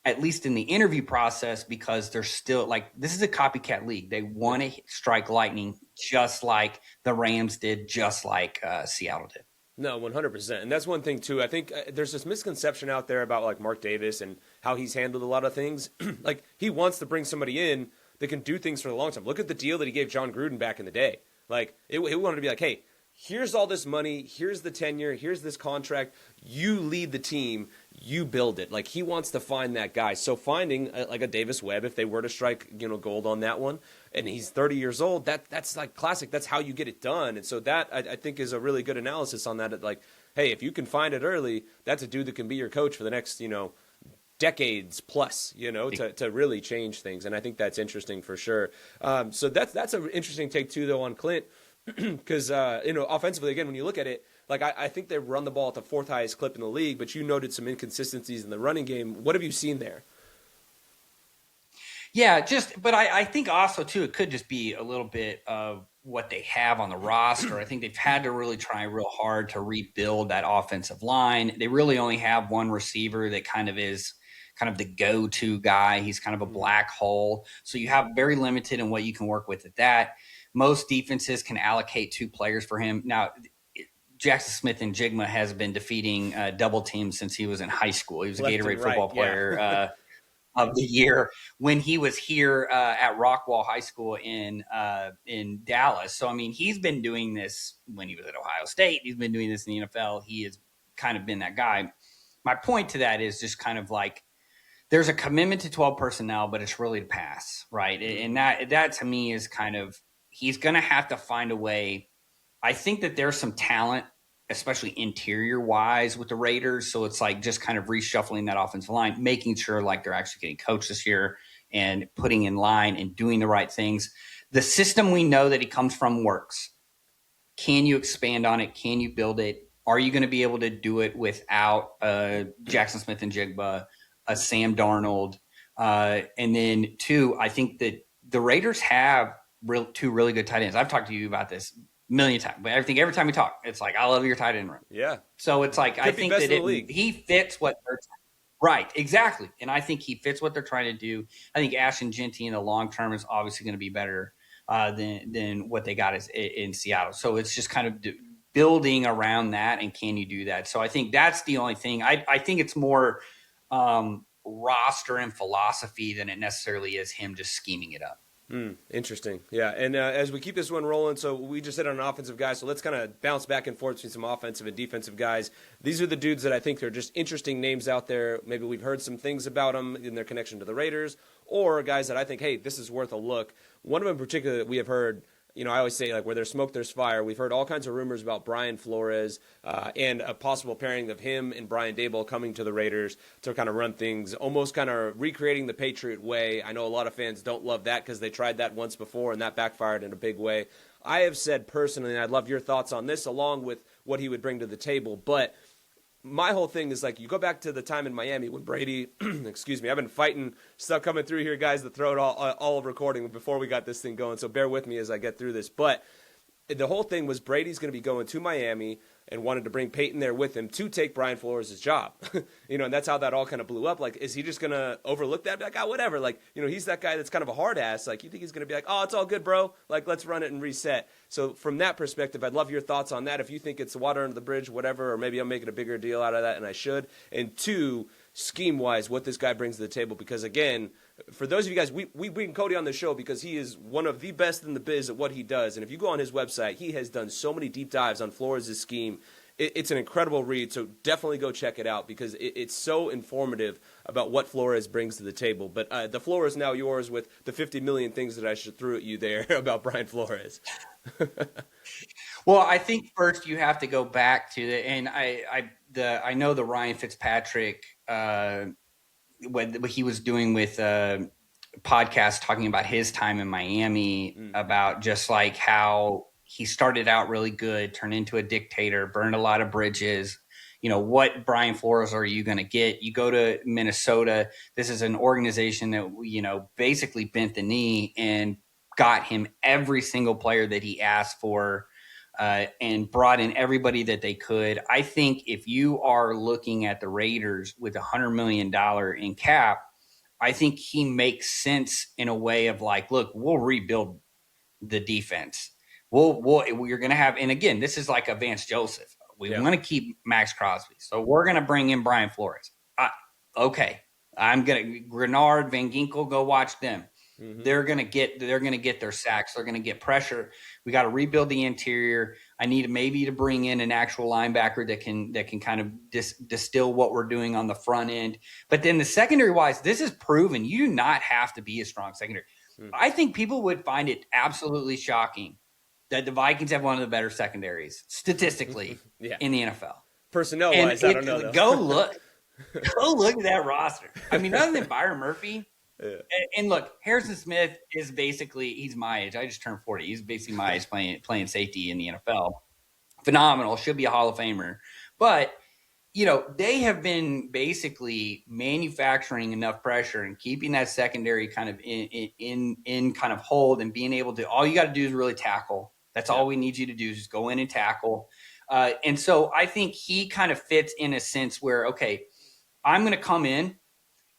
at least in the interview process, because they're still like, this is a copycat league. They want to strike lightning just like the Rams did, just like Seattle did. No, 100%. And that's one thing, too. I think there's this misconception out there about, like, Mark Davis and how he's handled a lot of things. Like, he wants to bring somebody in that can do things for the long term. Look at the deal that he gave John Gruden back in the day. Like, he wanted to be like, hey, here's all this money, here's the tenure, here's this contract. You lead the team, you build it. Like, he wants to find that guy. So finding, like, a Davis Webb, if they were to strike, gold on that one, and he's 30 years old, that's like classic. That's how you get it done. And so that, I think, is a really good analysis on that. Like, hey, if you can find it early, that's a dude that can be your coach for the next, decades plus, to really change things. And I think that's interesting for sure. So that's an interesting take, too, though, on Clint. Because, offensively, again, when you look at it, like, I think they run the ball at the 4th highest clip in the league, but you noted some inconsistencies in the running game. What have you seen there? Yeah, but I think also, too, it could just be a little bit of what they have on the roster. I think they've had to really try real hard to rebuild that offensive line. They really only have one receiver that kind of is kind of the go-to guy. He's kind of a black hole. So you have very limited in what you can work with at that. Most defenses can allocate 2 players for him. Now, Jackson Smith and Jigma has been defeating double teams since he was in high school. He was a Gatorade football player of the year when he was here at Rockwall High School in Dallas. So, I mean, he's been doing this when he was at Ohio State. He's been doing this in the NFL. He has kind of been that guy. My point to that is just kind of like there's a commitment to 12 personnel, but it's really to pass, right? And that to me is kind of he's going to have to find a way. I think that there's some talent, especially interior wise with the Raiders. So it's like just kind of reshuffling that offensive line, making sure like they're actually getting coached this year and putting in line and doing the right things. The system we know that he comes from works. Can you expand on it? Can you build it? Are you going to be able to do it without Jackson Smith and Jigba, Sam Darnold? And then two, I think that the Raiders have two really good tight ends. I've talked to you about this a million times, but I think every time we talk, it's like, I love your tight end room. Yeah. So it's like, I think that he fits what they're right. Exactly. And I think he fits what they're trying to do. I think Ashton Genty in the long term is obviously going to be better than what they got in Seattle. So it's just kind of building around that. And can you do that? So I think that's the only thing. I think it's more roster and philosophy than it necessarily is him just scheming it up. Interesting. Yeah. And as we keep this one rolling, so we just hit on an offensive guy, so let's kind of bounce back and forth between some offensive and defensive guys. These are the dudes that I think are just interesting names out there. Maybe we've heard some things about them in their connection to the Raiders, or guys that I think, hey, this is worth a look. One of them in particular that we have heard, I always say, like, where there's smoke, there's fire. We've heard all kinds of rumors about Brian Flores and a possible pairing of him and Brian Daboll coming to the Raiders to kind of run things, almost kind of recreating the Patriot way. I know a lot of fans don't love that because they tried that once before and that backfired in a big way. I have said personally, and I'd love your thoughts on this along with what he would bring to the table, but my whole thing is like, you go back to the time in Miami when Brady, excuse me, I've been fighting stuff coming through here, guys, to throw it all recording before we got this thing going. So bear with me as I get through this. But the whole thing was Brady's going to be going to Miami and wanted to bring Peyton there with him to take Brian Flores' job. And that's how that all kind of blew up. Like, is he just going to overlook that? Be like, whatever. Like, he's that guy that's kind of a hard ass. Like, you think he's going to be like, oh, it's all good, bro. Like, let's run it and reset. So from that perspective, I'd love your thoughts on that. If you think it's water under the bridge, whatever, or maybe I'm making a bigger deal out of that, and I should. And two, scheme-wise, what this guy brings to the table. Because, again, for those of you guys, we bring Cody on the show because he is one of the best in the biz at what he does. And if you go on his website, he has done so many deep dives on Flores' scheme. It's an incredible read, so definitely go check it out because it's so informative about what Flores brings to the table. But the floor is now yours with the 50 million things that I should throw at you there about Brian Flores. Well, I think first you have to go back to and I know the Ryan Fitzpatrick what he was doing with podcast talking about his time in Miami about just like how he started out really good, turned into a dictator, burned a lot of bridges. What Brian Flores are you going to get? You go to Minnesota. This is an organization that, basically bent the knee and got him every single player that he asked for and brought in everybody that they could. I think if you are looking at the Raiders with $100 million in cap, I think he makes sense in a way of like, look, we'll rebuild the defense. You're going to have, and again, this is like a Vance Joseph. We want to keep Max Crosby, so we're going to bring in Brian Flores. Okay, I'm going to Grenard, Van Ginkel, go watch them. Mm-hmm. They're going to get their sacks. They're going to get pressure. We got to rebuild the interior. I need maybe to bring in an actual linebacker that can kind of distill what we're doing on the front end. But then the secondary wise, this is proven you do not have to be a strong secondary. Mm-hmm. I think people would find it absolutely shocking that the Vikings have one of the better secondaries statistically in the NFL. Personnel-wise, I don't know, though. Go look at that roster. I mean, other than Byron Murphy, and look, Harrison Smith is basically, he's my age. I just turned 40. He's basically my age playing safety in the NFL. Phenomenal. Should be a Hall of Famer. But, they have been basically manufacturing enough pressure and keeping that secondary kind of in kind of hold and being able to, all you got to do is really tackle. That's all we need you to do is just go in and tackle. And so I think he kind of fits in a sense where, okay, I'm going to come in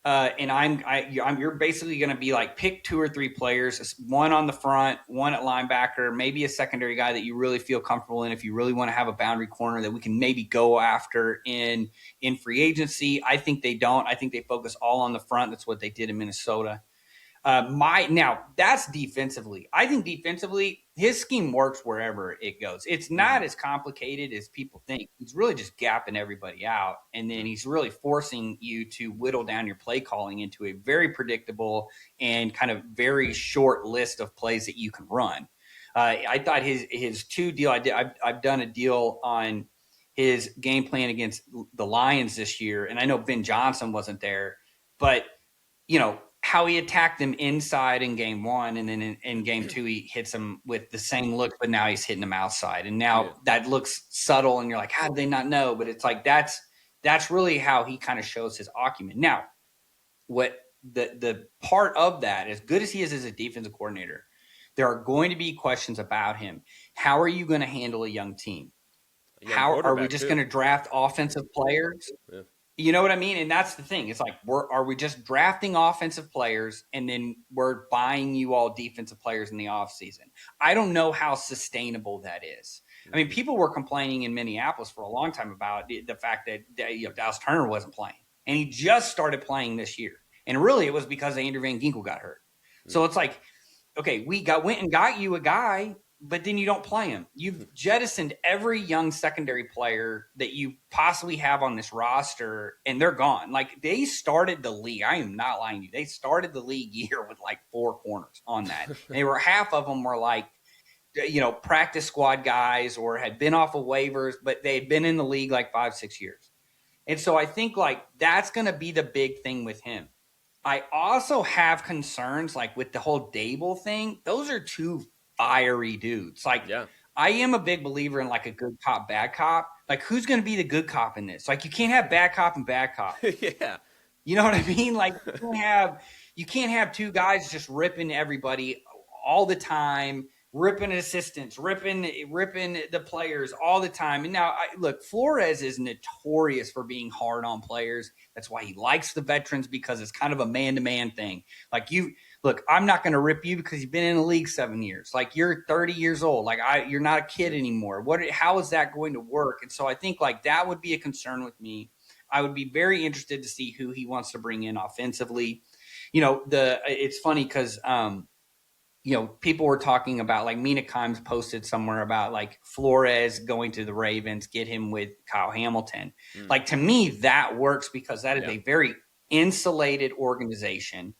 and you're basically going to be like, pick 2 or 3 players, one on the front, one at linebacker, maybe a secondary guy that you really feel comfortable in. If you really want to have a boundary corner that we can maybe go after in free agency. I think they don't. I think they focus all on the front. That's what they did in Minnesota. Now that's defensively. I think defensively, his scheme works wherever it goes. It's not as complicated as people think. He's really just gapping everybody out, and then he's really forcing you to whittle down your play calling into a very predictable and kind of very short list of plays that you can run. I thought his 2 deal. I've done a deal on his game plan against the Lions this year, and I know Ben Johnson wasn't there, but how he attacked them inside in game 1, and then in game 2 he hits them with the same look, but now he's hitting them outside, and now that looks subtle, and you're like, how did they not know? But it's like that's really how he kind of shows his acumen. Now, what the part of that, as good as he is as a defensive coordinator, there are going to be questions about him. How are you going to handle a young team? How are we just going to draft offensive players? Yeah. You know what I mean? And that's the thing. It's like, are we just drafting offensive players and then we're buying you all defensive players in the offseason? I don't know how sustainable that is. I mean, people were complaining in Minneapolis for a long time about the fact that Dallas Turner wasn't playing. And he just started playing this year. And really, it was because Andrew Van Ginkel got hurt. So it's like, okay, we went and got you a guy, but then you don't play him. You've jettisoned every young secondary player that you possibly have on this roster, and they're gone. Like, they started the league. I am not lying to you. They started the league year with like 4 corners on that. They were half of them were like, practice squad guys or had been off of waivers, but they had been in the league like 5-6 years. And so I think like that's going to be the big thing with him. I also have concerns like with the whole Dable thing. Those are 2 fiery dudes. Like, I am a big believer in like a good cop, bad cop. Like, who's going to be the good cop in this? Like, you can't have bad cop and bad cop. Yeah. You know what I mean? Like, you can't have 2 guys just ripping everybody all the time, ripping assistants, ripping the players all the time. And now, look, Flores is notorious for being hard on players. That's why he likes the veterans, because it's kind of a man-to-man thing. Like, look, I'm not going to rip you because you've been in the league 7 years. Like, you're 30 years old. Like, you're not a kid anymore. How is that going to work? And so I think like that would be a concern with me. I would be very interested to see who he wants to bring in offensively. It's funny because people were talking about, like, Mina Kimes posted somewhere about like Flores going to the Ravens, get him with Kyle Hamilton. Like, to me, that works because that is a very insulated organization.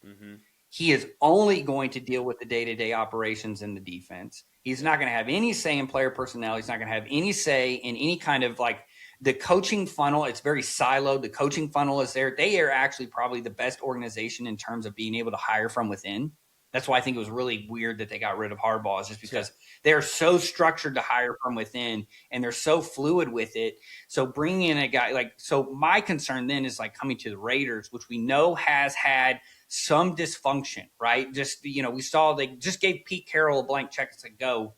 He is only going to deal with the day-to-day operations in the defense. He's not going to have any say in player personnel. He's not going to have any say in any kind of like the coaching funnel. It's very siloed. The coaching funnel is there. They are actually probably the best organization in terms of being able to hire from within. That's why I think it was really weird that they got rid of Harbaugh, is just because they're so structured to hire from within and they're so fluid with it. So bringing in a guy my concern then is like coming to the Raiders, which we know has had some dysfunction, right? Just, we saw they just gave Pete Carroll a blank check and said, go,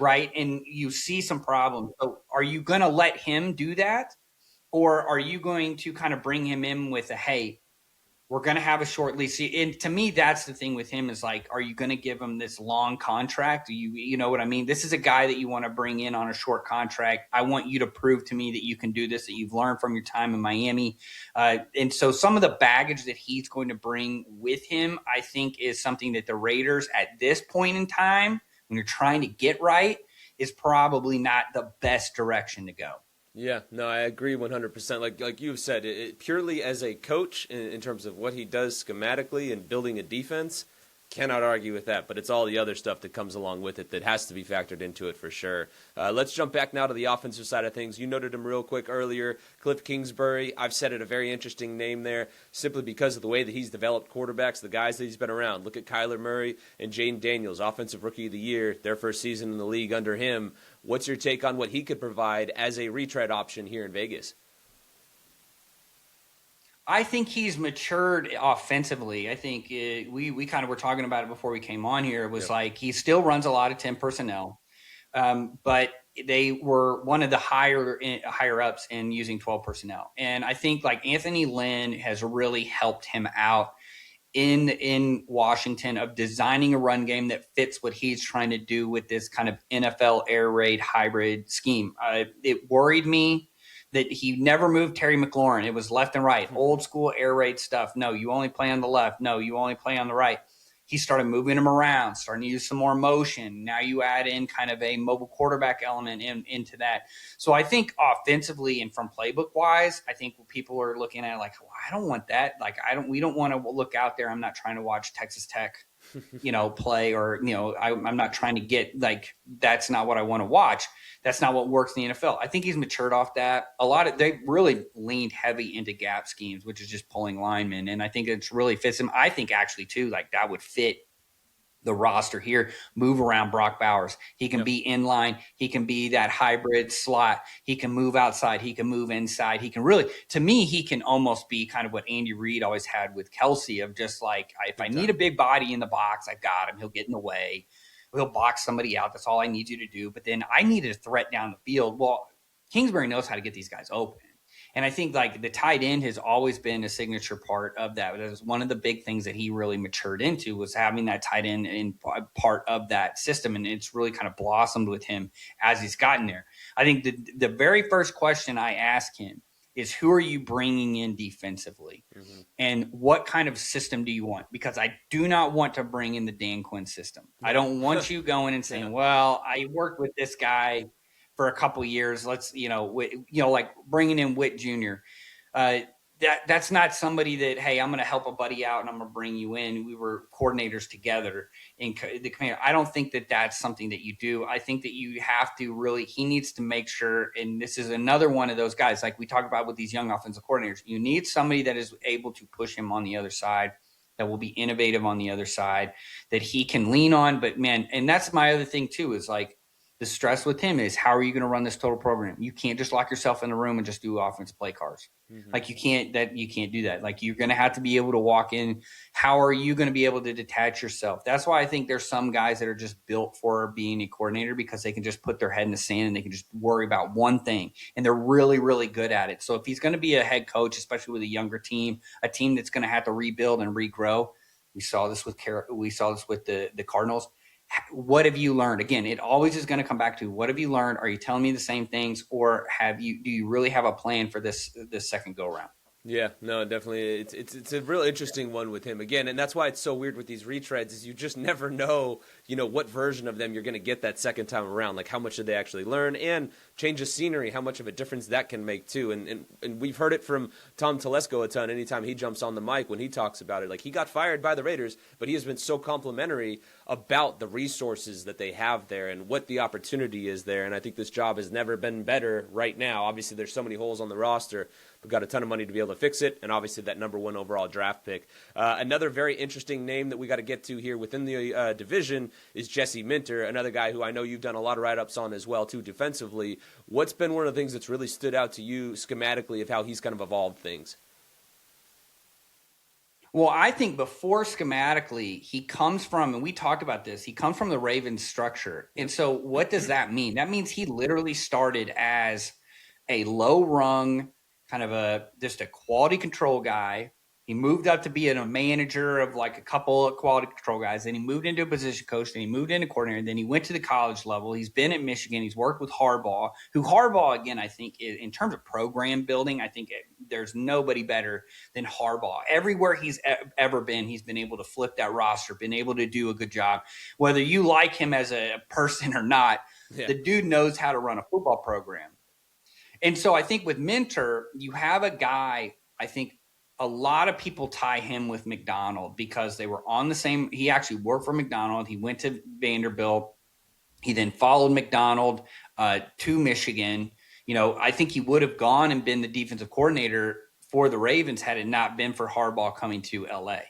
right? And you see some problems. So are you going to let him do that? Or are you going to kind of bring him in with hey, we're going to have a short lease? And to me, that's the thing with him is like, are you going to give him this long contract? You know what I mean? This is a guy that you want to bring in on a short contract. I want you to prove to me that you can do this, that you've learned from your time in Miami. And so some of the baggage that he's going to bring with him, I think, is something that the Raiders at this point in time, when you're trying to get right, is probably not the best direction to go. Yeah, no, I agree 100%. Like you've said, purely as a coach in terms of what he does schematically and building a defense, cannot argue with that. But it's all the other stuff that comes along with it that has to be factored into it for sure. Let's jump back now to the offensive side of things. You noted him real quick earlier, Cliff Kingsbury. I've said it, a very interesting name there, simply because of the way that he's developed quarterbacks, the guys that he's been around. Look at Kyler Murray and Jaden Daniels, Offensive Rookie of the Year, their first season in the league under him. What's your take on what he could provide as a retread option here in Vegas? I think he's matured offensively. I think we kind of were talking about it before we came on here. It was like he still runs a lot of 10 personnel, but they were one of the higher ups in using 12 personnel. And I think like Anthony Lynn has really helped him out in Washington of designing a run game that fits what he's trying to do with this kind of NFL air raid hybrid scheme. It worried me that he never moved Terry McLaurin. It was left and right, old school air raid stuff. No, you only play on the left. No, you only play on the right. He started moving him around, starting to use some more motion. Now you add in kind of a mobile quarterback element into that. So I think offensively and from playbook wise, I think people are looking at it like, well, I don't want that. Like we don't want to look out there. I'm not trying to watch Texas Tech play, or, I'm not trying to get, like, that's not what I want to watch. That's not what works in the NFL. I think he's matured off that. They really leaned heavy into gap schemes, which is just pulling linemen. And I think it's really fits him. I think actually too, like, that would fit the roster here. Move around Brock Bowers. He can be in line. He can be that hybrid slot. He can move outside. He can move inside. He can really, to me, he can almost be kind of what Andy Reid always had with Kelsey, of just like, if I need a big body in the box, I've got him. He'll get in the way. He'll box somebody out. That's all I need you to do. But then I needed a threat down the field. Well, Kingsbury knows how to get these guys open. And I think, like, the tight end has always been a signature part of that. That was one of the big things that he really matured into, was having that tight end in part of that system. And it's really kind of blossomed with him as he's gotten there. I think the very first question I ask him is, who are you bringing in defensively? Mm-hmm. And what kind of system do you want? Because I do not want to bring in the Dan Quinn system. I don't want you going and saying, well, I worked with this guy for a couple of years. Let's, like bringing in Witt Jr. That's not somebody that, hey, I'm going to help a buddy out and I'm going to bring you in. We were coordinators together in the command. I don't think that that's something that you do. I think that you have to really, he needs to make sure, and this is another one of those guys, like we talk about with these young offensive coordinators, you need somebody that is able to push him on the other side, that will be innovative on the other side, that he can lean on. But man, and that's my other thing too, is like, the stress with him is, how are you going to run this total program? You can't just lock yourself in a room and just do offensive play cards. Mm-hmm. Like you can't do that. Like, you're going to have to be able to walk in. How are you going to be able to detach yourself? That's why I think there's some guys that are just built for being a coordinator, because they can just put their head in the sand and they can just worry about one thing, and they're really, really good at it. So if he's going to be a head coach, especially with a younger team, a team that's going to have to rebuild and regrow, we saw this with the Cardinals. What have you learned? Again, it always is going to come back to, what have you learned? Are you telling me the same things, or do you really have a plan for this second go round? Yeah, no, definitely. It's a real interesting one with him again, and that's why it's so weird with these retreads, is you just never know, what version of them you're going to get that second time around. Like, how much did they actually learn, and change of scenery, how much of a difference that can make too. And we've heard it from Tom Telesco a ton. Anytime he jumps on the mic, when he talks about it, like, he got fired by the Raiders, but he has been so complimentary about the resources that they have there and what the opportunity is there. And I think this job has never been better right now. Obviously, there's so many holes on the roster. We've got a ton of money to be able to fix it, and obviously that number 1 overall draft pick. Another very interesting name that we got to get to here within the division is Jesse Minter, another guy who I know you've done a lot of write-ups on as well, too, defensively. What's been one of the things that's really stood out to you schematically of how he's kind of evolved things? Well, I think before schematically, he comes from, and we talked about this, he comes from the Ravens structure. And so what does that mean? That means he literally started as a low-rung, kind of just a quality control guy. He moved up to be a manager of like a couple of quality control guys. Then he moved into a position coach. Then he moved into coordinator. Then he went to the college level. He's been at Michigan. He's worked with Harbaugh, again, I think in terms of program building, I think there's nobody better than Harbaugh. Everywhere he's ever been, he's been able to flip that roster, been able to do a good job. Whether you like him as a person or not, The dude knows how to run a football program. And so I think with Minter, you have a guy, I think a lot of people tie him with McDonald because they were on the same – he actually worked for McDonald. He went to Vanderbilt. He then followed McDonald to Michigan. I think he would have gone and been the defensive coordinator for the Ravens had it not been for Harbaugh coming to L.A.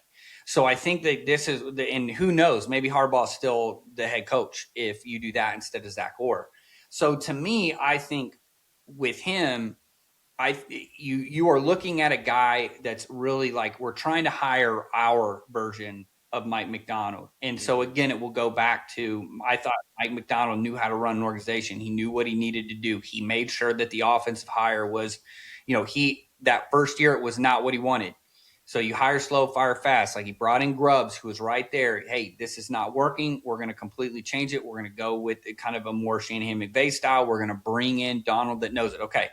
So I think that this is – and who knows, maybe Harbaugh's still the head coach if you do that instead of Zach Orr. So to me, I think – with him, you are looking at a guy that's really like, we're trying to hire our version of Mike Macdonald. And so again, it will go back to, I thought Mike Macdonald knew how to run an organization. He knew what he needed to do. He made sure that the offensive hire was, that first year it was not what he wanted. So you hire slow, fire fast. Like he brought in Grubbs, who was right there. Hey, this is not working. We're going to completely change it. We're going to go with kind of a more Shanahan McVay style. We're going to bring in Donald that knows it. Okay.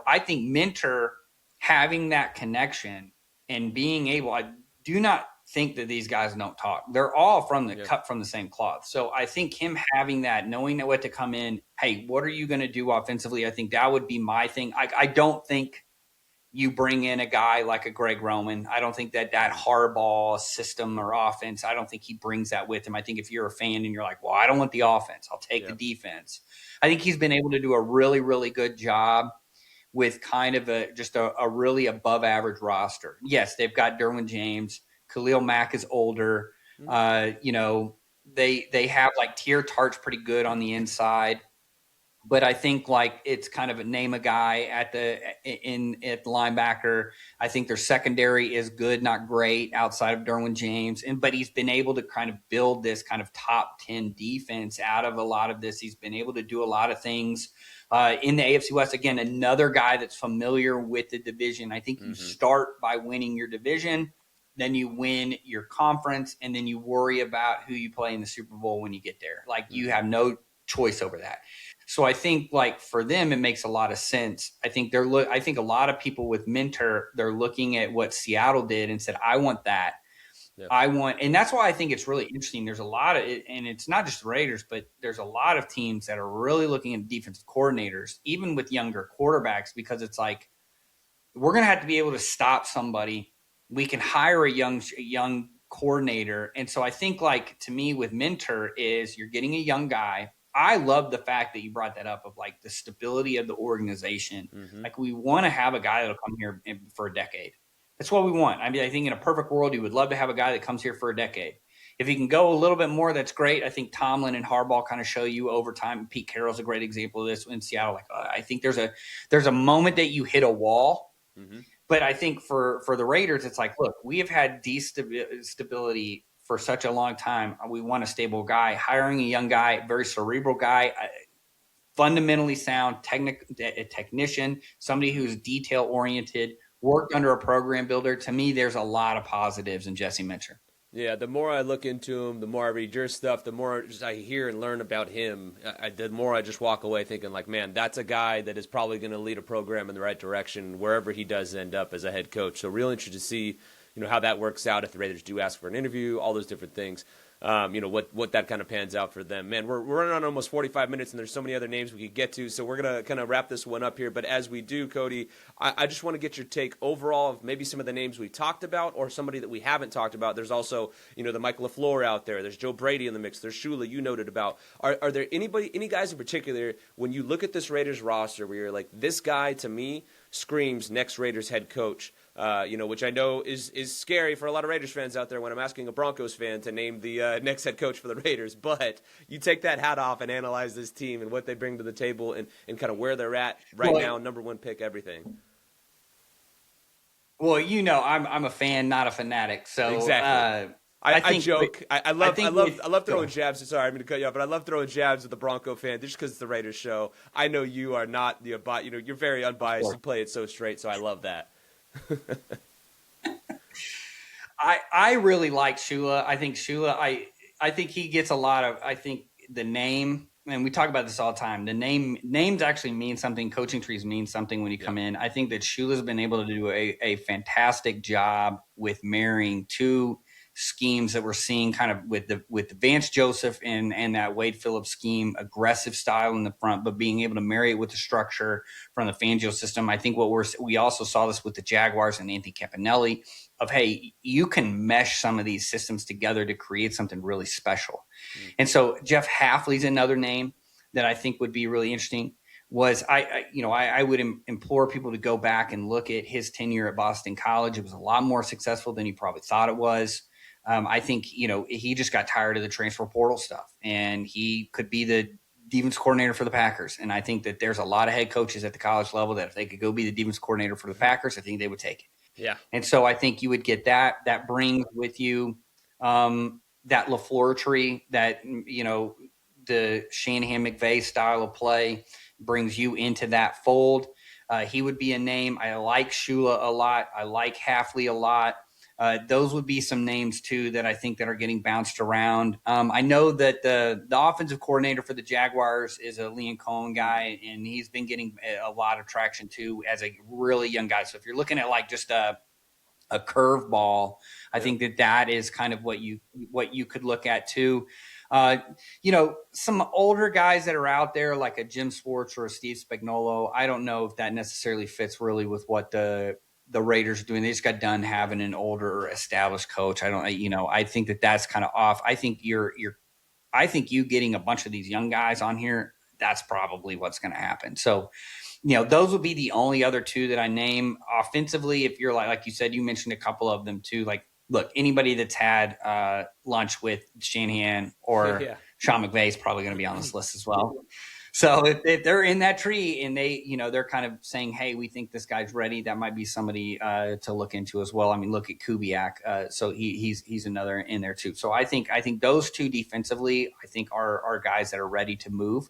I think Minter having that connection and being able, I do not think that these guys don't talk. They're all cut from the same cloth. So I think him having that, knowing what to come in, hey, what are you going to do offensively? I think that would be my thing. I don't think you bring in a guy like a Greg Roman. I don't think that hardball system or offense, I don't think he brings that with him. I think if you're a fan and you're like, well, I don't want the offense, I'll take the defense. I think he's been able to do a really, really good job with kind of a really above average roster. Yes, they've got Derwin James. Khalil Mack is older. You know, they have like Tier Tart's pretty good on the inside. But I think like it's kind of a name a guy at the linebacker. I think their secondary is good, not great outside of Derwin James. But he's been able to kind of build this kind of top 10 defense out of a lot of this. He's been able to do a lot of things in the AFC West. Again, another guy that's familiar with the division. I think you start by winning your division, then you win your conference, and then you worry about who you play in the Super Bowl when you get there. Like you have no choice over that. So I think like for them, it makes a lot of sense. I think I think a lot of people with Mentor, they're looking at what Seattle did and said, I want that. Yep. And that's why I think it's really interesting. There's a lot of it, and it's not just the Raiders, but there's a lot of teams that are really looking at defensive coordinators, even with younger quarterbacks, because it's like, we're going to have to be able to stop somebody. We can hire a young coordinator. And so I think like to me with Mentor is you're getting a young guy. I love the fact that you brought that up of like the stability of the organization. Like we want to have a guy that'll come here for a decade. That's what we want. I mean, I think in a perfect world, you would love to have a guy that comes here for a decade. If he can go a little bit more, that's great. I think Tomlin and Harbaugh kind of show you over time. Pete Carroll's a great example of this in Seattle. Like I think there's a moment that you hit a wall. But I think for the Raiders, it's like, look, we have had stability for such a long time. We want a stable guy. Hiring a young guy, very cerebral guy, fundamentally sound technician, somebody who's detail-oriented, worked under a program builder. To me, there's a lot of positives in Jesse Mentor. Yeah, the more I look into him, the more I read your stuff, the more I hear and learn about him, the more I just walk away thinking like, man, that's a guy that is probably going to lead a program in the right direction wherever he does end up as a head coach. So real interested to see, how that works out if the Raiders do ask for an interview, all those different things. What that kind of pans out for them. Man, we're running on almost 45 minutes, and there's so many other names we could get to, so we're going to kind of wrap this one up here. But as we do, Cody, I just want to get your take overall of maybe some of the names we talked about or somebody that we haven't talked about. There's also, the Mike LaFleur out there. There's Joe Brady in the mix. There's Shula, you noted about. Are there any guys in particular, when you look at this Raiders roster, where you're like, this guy, to me, screams next Raiders head coach? Which I know is scary for a lot of Raiders fans out there when I'm asking a Broncos fan to name the next head coach for the Raiders. But you take that hat off and analyze this team and what they bring to the table and kind of where they're at right now, number one pick, everything. Well, I'm a fan, not a fanatic. So exactly. I joke. I love throwing jabs. Sorry, I'm going to cut you off, but I love throwing jabs at the Bronco fan just because it's the Raiders show. I know you are not you're very unbiased. Sure. You play it so straight, so I love that. I really like Shula. I think Shula, I think he gets a lot of, I think the name, and we talk about this all the time, names actually mean something. Coaching trees mean something when you come in. I think that Shula's been able to do a fantastic job with marrying two schemes that we're seeing kind of with the Vance Joseph and that Wade Phillips scheme, aggressive style in the front, but being able to marry it with the structure from the Fangio system. I think we also saw this with the Jaguars and Anthony Campanelli of, hey, you can mesh some of these systems together to create something really special. And so Jeff Hafley's another name that I think would be really interesting. I would implore people to go back and look at his tenure at Boston College. It was a lot more successful than you probably thought it was. I think, he just got tired of the transfer portal stuff, and he could be the defense coordinator for the Packers. And I think that there's a lot of head coaches at the college level that if they could go be the defense coordinator for the Packers, I think they would take it. Yeah. And so I think you would get that. That brings with you that LaFleur tree, that, the Shanahan McVay style of play brings you into that fold. He would be a name. I like Shula a lot. I like Hafley a lot. Those would be some names too that I think that are getting bounced around. I know that the offensive coordinator for the Jaguars is a Liam Cohen guy, and he's been getting a lot of traction too as a really young guy. So if you're looking at like just a curveball, I think that is kind of what you could look at too. Some older guys that are out there like a Jim Schwartz or a Steve Spagnuolo, I don't know if that necessarily fits really with what the the Raiders are doing. They just got done having an older, established coach. I think that's kind of off. I think you getting a bunch of these young guys on here, that's probably what's going to happen. So, those would be the only other two that I name. Offensively, if you're like you said, you mentioned a couple of them too. Like, look, anybody that's had lunch with Shanahan or Sean McVay is probably going to be on this list as well. So if they're in that tree and they're kind of saying, hey, we think this guy's ready, that might be somebody to look into as well. I mean, look at Kubiak. So he's another in there too. So I think those two defensively, I think are guys that are ready to move.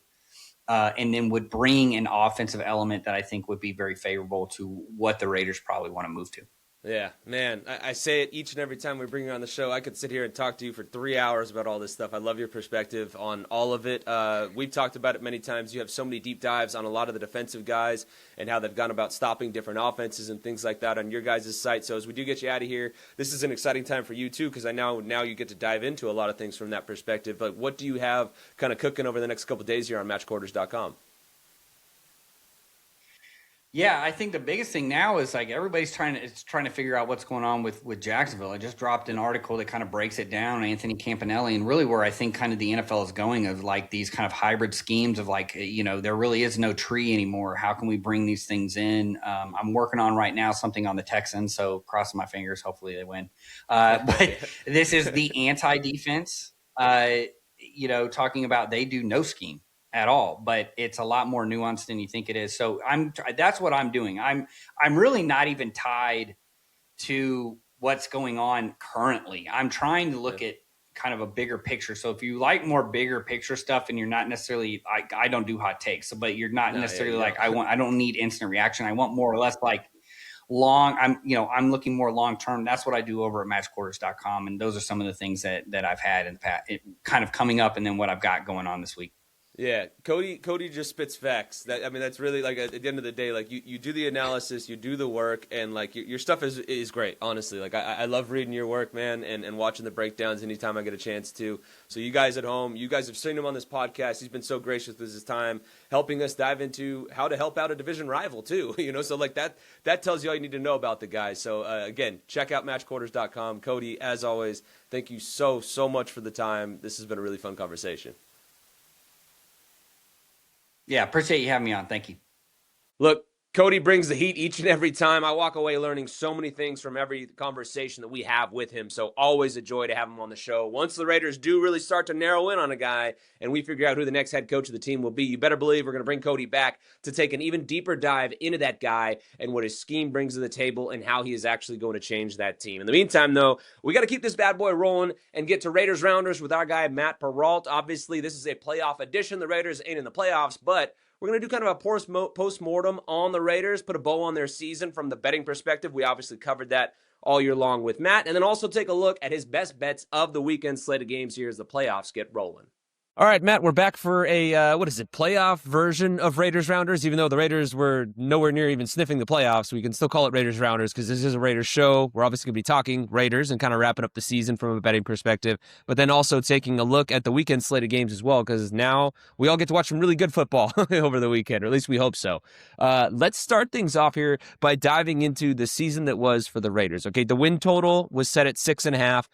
And then would bring an offensive element that I think would be very favorable to what the Raiders probably want to move to. Yeah, man, I say it each and every time we bring you on the show. I could sit here and talk to you for 3 hours about all this stuff. I love your perspective on all of it. We've talked about it many times. You have so many deep dives on a lot of the defensive guys and how they've gone about stopping different offenses and things like that on your guys' site. So as we do get you out of here, this is an exciting time for you too, because I know now you get to dive into a lot of things from that perspective. But what do you have kind of cooking over the next couple of days here on matchquarters.com? Yeah, I think the biggest thing now is like everybody's trying to figure out what's going on with Jacksonville. I just dropped an article that kind of breaks it down, Anthony Campanelli, and really where I think kind of the NFL is going of like these kind of hybrid schemes of like, there really is no tree anymore. How can we bring these things in? I'm working on right now something on the Texans, so crossing my fingers, hopefully they win. But this is the anti-defense, talking about they do no scheme at all, but it's a lot more nuanced than you think it is. So that's what I'm doing. I'm really not even tied to what's going on currently. I'm trying to look at kind of a bigger picture. So if you like more bigger picture stuff and you're not necessarily, I don't do hot takes, but you're not necessarily I don't need instant reaction. I want more or less like long. I'm looking more long-term. That's what I do over at matchquarters.com. And those are some of the things that I've had in the past, kind of coming up, and then what I've got going on this week. Yeah, Cody just spits facts. That's really like at the end of the day, like you do the analysis, you do the work, and like your stuff is great. Honestly, like I love reading your work, man, and watching the breakdowns anytime I get a chance to. So you guys at home, you guys have seen him on this podcast. He's been so gracious with his time, helping us dive into how to help out a division rival too. So like that tells you all you need to know about the guy. So again, check out matchquarters.com. Cody, as always, thank you so much for the time. This has been a really fun conversation. Yeah, appreciate you having me on. Thank you. Look, Cody brings the heat each and every time. I walk away learning so many things from every conversation that we have with him, so always a joy to have him on the show. Once the Raiders do really start to narrow in on a guy and we figure out who the next head coach of the team will be, you better believe we're going to bring Cody back to take an even deeper dive into that guy and what his scheme brings to the table and how he is actually going to change that team. In the meantime, though, we got to keep this bad boy rolling and get to Raiders Rounders with our guy, Matt PERRAULT. Obviously, this is a playoff edition. The Raiders ain't in the playoffs, but we're going to do kind of a post-mortem on the Raiders, put a bow on their season from the betting perspective. We obviously covered that all year long with Matt. And then also take a look at his best bets of the weekend slate of games here as the playoffs get rolling. All right, Matt, we're back for a, playoff version of Raiders Rounders. Even though the Raiders were nowhere near even sniffing the playoffs, we can still call it Raiders Rounders because this is a Raiders show. We're obviously going to be talking Raiders and kind of wrapping up the season from a betting perspective, but then also taking a look at the weekend slate of games as well, because now we all get to watch some really good football over the weekend, or at least we hope so. Let's start things off here by diving into the season that was for the Raiders. Okay, the win total was set at 6.5.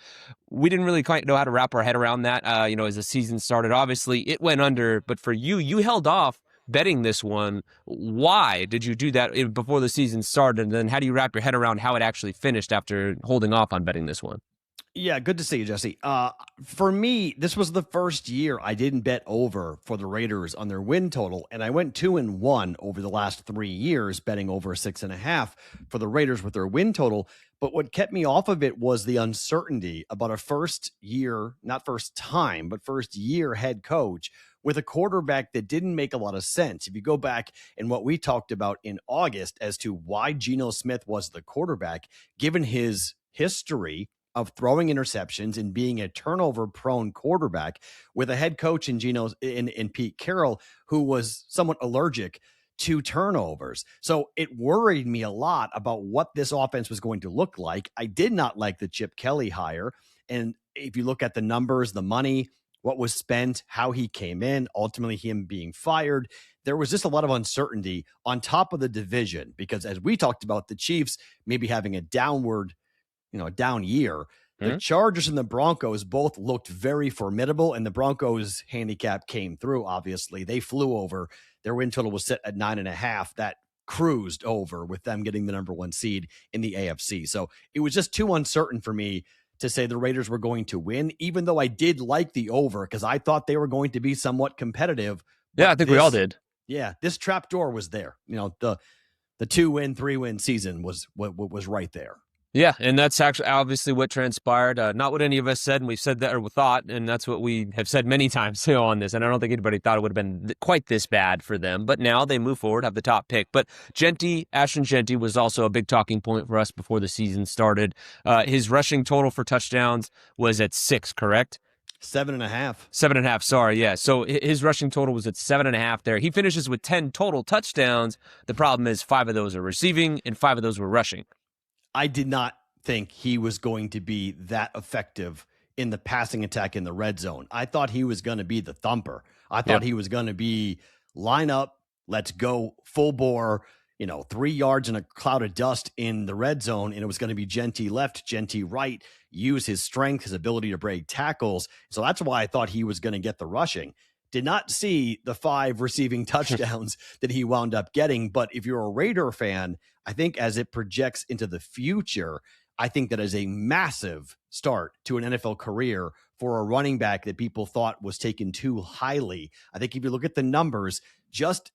We didn't really quite know how to wrap our head around that, as the season started. Obviously, it went under, but for you held off betting this one. Why did you do that before the season started? And then how do you wrap your head around how it actually finished after holding off on betting this one? Yeah, good to see you, Jesse. For me, this was the first year I didn't bet over for the Raiders on their win total, and I went 2-1 over the last 3 years, betting over 6.5 for the Raiders with their win total. But what kept me off of it was the uncertainty about a first year, not first time, but first year head coach with a quarterback that didn't make a lot of sense. If you go back and what we talked about in August as to why Geno Smith was the quarterback, given his history of throwing interceptions and being a turnover-prone quarterback with a head coach in Pete Carroll, who was somewhat allergic to turnovers. So it worried me a lot about what this offense was going to look like. I did not like the Chip Kelly hire. And if you look at the numbers, the money, what was spent, how he came in, ultimately him being fired. There was just a lot of uncertainty on top of the division because, as we talked about, the Chiefs maybe having a down year. The Chargers and the Broncos both looked very formidable, and the Broncos handicap came through. Obviously, they flew over. Their win total was set at 9.5. That cruised over with them getting the number 1 seed in the AFC. So it was just too uncertain for me to say the Raiders were going to win, even though I did like the over because I thought they were going to be somewhat competitive. Yeah, I think we all did. Yeah, this trapdoor was there. The 2-win, 3-win season was right there. Yeah, and that's actually obviously what transpired. Not what any of us said, and we've said that or thought, and that's what we have said many times on this. And I don't think anybody thought it would have been quite this bad for them. But now they move forward, have the top pick. But Ashton Jeanty was also a big talking point for us before the season started. His rushing total for touchdowns was at 6, correct? 7.5. 7.5, sorry, yeah. So his rushing total was at 7.5 there. He finishes with 10 total touchdowns. The problem is 5 of those are receiving and 5 of those were rushing. I did not think he was going to be that effective in the passing attack in the red zone. I thought he was going to be the thumper. I thought he was going to be line up, let's go full bore, 3 yards in a cloud of dust in the red zone. And it was going to be Jeanty left, Jeanty right, use his strength, his ability to break tackles. So that's why I thought he was going to get the rushing. Did not see the 5 receiving touchdowns that he wound up getting. But if you're a Raider fan, I think as it projects into the future, I think that is a massive start to an NFL career for a running back that people thought was taken too highly. I think if you look at the numbers, just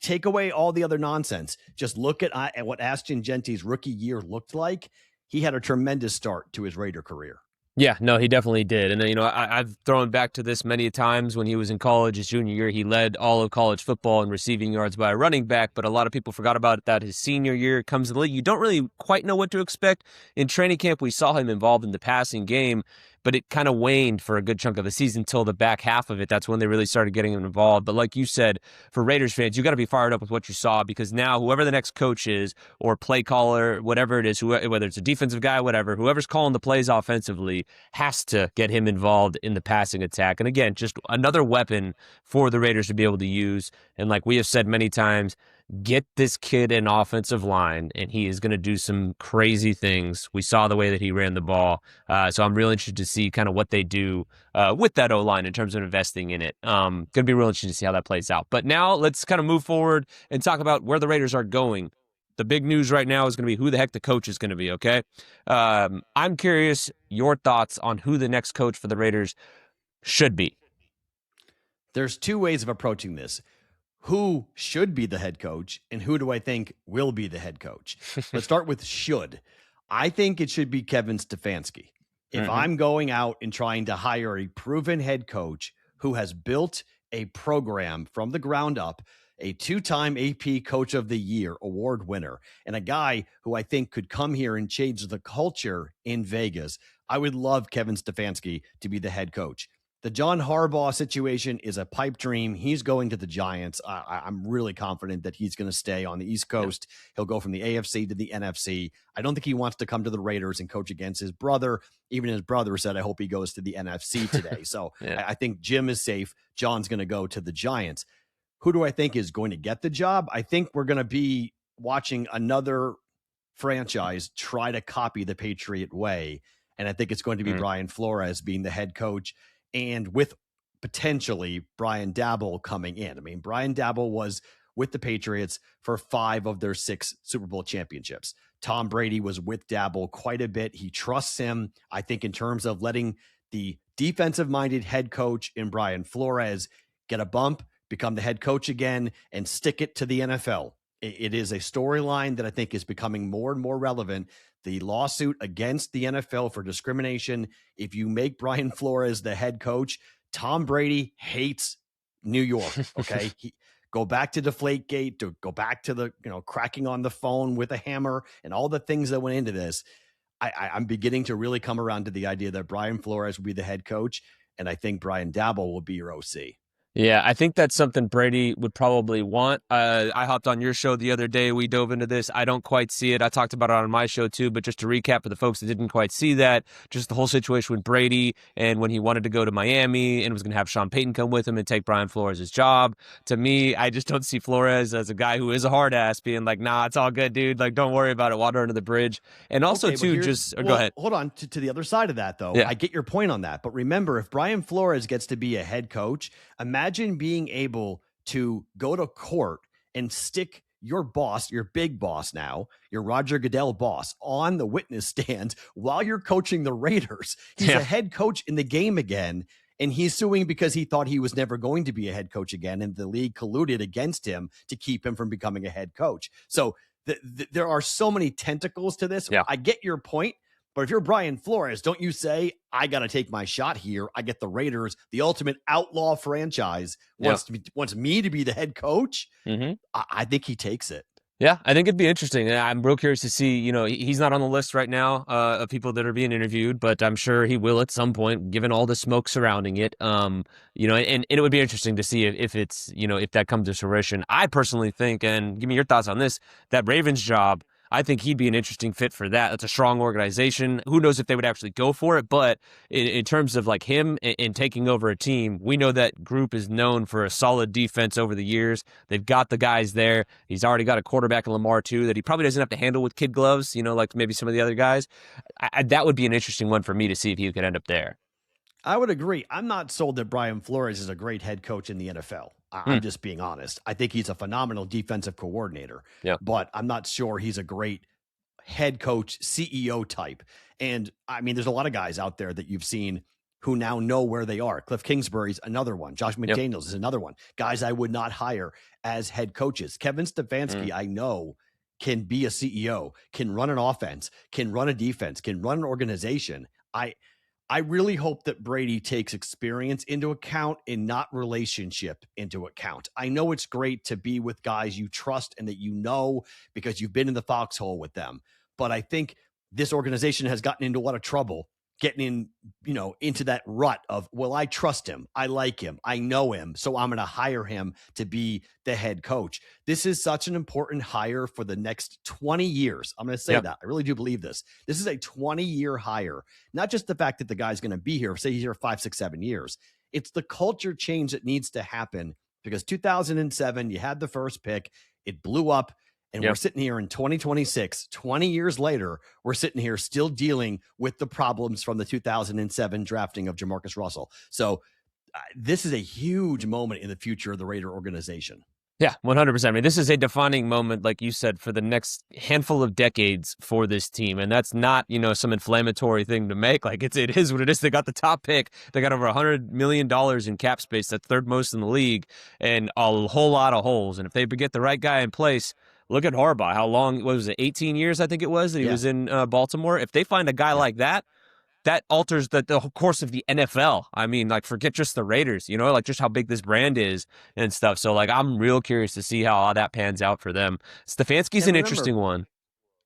take away all the other nonsense. Just look at what Ashton Jeanty's rookie year looked like. He had a tremendous start to his Raider career. Yeah, no, he definitely did. And, I've thrown back to this many times. When he was in college, his junior year, he led all of college football in receiving yards by a running back, but a lot of people forgot about that his senior year comes to the league. You don't really quite know what to expect. In training camp, we saw him involved in the passing game, but it kind of waned for a good chunk of the season till the back half of it. That's when they really started getting him involved. But like you said, for Raiders fans, you got to be fired up with what you saw because now whoever the next coach is or play caller, whatever it is, whether it's a defensive guy, whatever, whoever's calling the plays offensively has to get him involved in the passing attack. And again, just another weapon for the Raiders to be able to use. And like we have said many times, get this kid an offensive line, and he is going to do some crazy things. We saw the way that he ran the ball. So I'm really interested to see kind of what they do with that O-line in terms of investing in it. Going to be real interesting to see how that plays out. But now let's kind of move forward and talk about where the Raiders are going. The big news right now is going to be who the heck the coach is going to be, okay? I'm curious your thoughts on who the next coach for the Raiders should be. There's 2 ways of approaching this. Who should be the head coach and who do I think will be the head coach? Let's start with should. I think it should be Kevin Stefanski. If I'm going out and trying to hire a proven head coach who has built a program from the ground up, a 2-time AP Coach of the Year award winner, and a guy who I think could come here and change the culture in Vegas, I would love Kevin Stefanski to be the head coach. The John Harbaugh situation is a pipe dream. He's going to the Giants. I'm really confident that he's going to stay on the East Coast. He'll go from the AFC to the NFC. I don't think he wants to come to the Raiders and coach against his brother. Even his brother said, I hope he goes to the NFC today. So I think Jim is safe. John's going to go to the Giants. Who do I think is going to get the job? I think we're going to be watching another franchise try to copy the Patriot way. And I think it's going to be Brian Flores being the head coach, and with potentially Brian Daboll coming in. I mean, Brian Daboll was with the Patriots for 5 of their 6 Super Bowl championships. Tom Brady was with Daboll quite a bit. He trusts him, I think, in terms of letting the defensive-minded head coach in Brian Flores get a bump, become the head coach again, and stick it to the NFL. It is a storyline that I think is becoming more and more relevant. The lawsuit against the NFL for discrimination. If you make Brian Flores the head coach, Tom Brady hates New York. Okay. Go back to Deflategate, to go back to the, cracking on the phone with a hammer and all the things that went into this. I'm beginning to really come around to the idea that Brian Flores will be the head coach. And I think Brian Daboll will be your OC. Yeah, I think that's something Brady would probably want. I hopped on your show the other day. We dove into this. I don't quite see it. I talked about it on my show too, but just to recap for the folks that didn't quite see that, just the whole situation with Brady and when he wanted to go to Miami and was going to have Sean Payton come with him and take Brian Flores' job. To me, I just don't see Flores as a guy who is a hard ass being like, nah, it's all good, dude. Like, don't worry about it. Water under the bridge. And also, Okay, but too, go ahead. hold on to the other side of that, though. Yeah. I get your point on that. But remember, if Brian Flores gets to be a head coach, imagine being able to go to court and stick your boss, your big boss now, your Roger Goodell boss, on the witness stand while you're coaching the Raiders. He's a head coach in the game again, and he's suing because he thought he was never going to be a head coach again, and the league colluded against him to keep him from becoming a head coach. So there are so many tentacles to this. Yeah. I get your point, but if you're Brian Flores, don't you say, I got to take my shot here. I get the Raiders, the ultimate outlaw franchise, wants me to be the head coach. Mm-hmm. I think he takes it. Yeah, I think it'd be interesting. I'm real curious to see, he's not on the list right now of people that are being interviewed, but I'm sure he will at some point, given all the smoke surrounding it. And it would be interesting to see if it's, if that comes to fruition. I personally think, and give me your thoughts on this, that Ravens job, I think he'd be an interesting fit for that. That's a strong organization. Who knows if they would actually go for it? But in terms of like him and taking over a team, we know that group is known for a solid defense over the years. They've got the guys there. He's already got a quarterback in Lamar too that he probably doesn't have to handle with kid gloves, like maybe some of the other guys. That would be an interesting one for me to see if he could end up there. I would agree. I'm not sold that Brian Flores is a great head coach in the NFL. I'm just being honest. I think he's a phenomenal defensive coordinator, but I'm not sure he's a great head coach, CEO type. And I mean, there's a lot of guys out there that you've seen who now know where they are. Cliff Kingsbury's another one. Josh McDaniels is another one. Guys I would not hire as head coaches. Kevin Stefanski, I know, can be a CEO, can run an offense, can run a defense, can run an organization. I really hope that Brady takes experience into account and not relationship into account. I know it's great to be with guys you trust and that you know because you've been in the foxhole with them. But I think this organization has gotten into a lot of trouble getting into that rut of, well, I trust him. I like him. I know him. So I'm going to hire him to be the head coach. This is such an important hire for the next 20 years. I'm going to say that. I really do believe this. This is a 20-year hire. Not just the fact that the guy's going to be here, say he's here 5, 6, 7 years. It's the culture change that needs to happen because 2007, you had the first pick. It blew up. And we're sitting here in 2026, 20 years later, we're sitting here still dealing with the problems from the 2007 drafting of Jamarcus Russell. So this is a huge moment in the future of the Raider organization. Yeah, 100%. I mean, this is a defining moment, like you said, for the next handful of decades for this team. And that's not, some inflammatory thing to make. Like, it is what it is. They got the top pick. They got over $100 million in cap space. That's third most in the league and a whole lot of holes. And if they get the right guy in place, look at Harbaugh. How long, what was it, 18 years, I think it was, that he was in Baltimore. If they find a guy like that, that alters the course of the NFL. I mean, like, forget just the Raiders, like just how big this brand is and stuff. So, like, I'm real curious to see how all that pans out for them. Stefanski's an interesting one.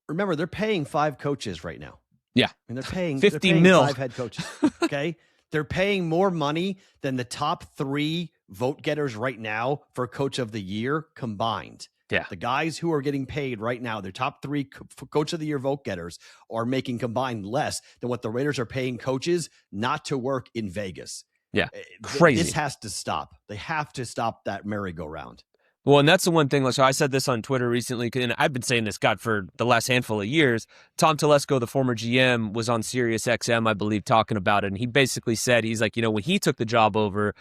Remember, they're paying 5 coaches right now. Yeah. And they're paying 50 mil. 5 head coaches. Okay. They're paying more money than the top 3 vote getters right now for coach of the year combined. Yeah. The guys who are getting paid right now, their top 3 coach of the year vote getters are making combined less than what the Raiders are paying coaches not to work in Vegas. Yeah. Crazy. This has to stop. They have to stop that merry-go-round. Well, and that's the one thing. So I said this on Twitter recently, and I've been saying this, God, for the last handful of years. Tom Telesco, the former GM, was on Sirius XM, I believe, talking about it. And he basically said, he's like, when he took the job over,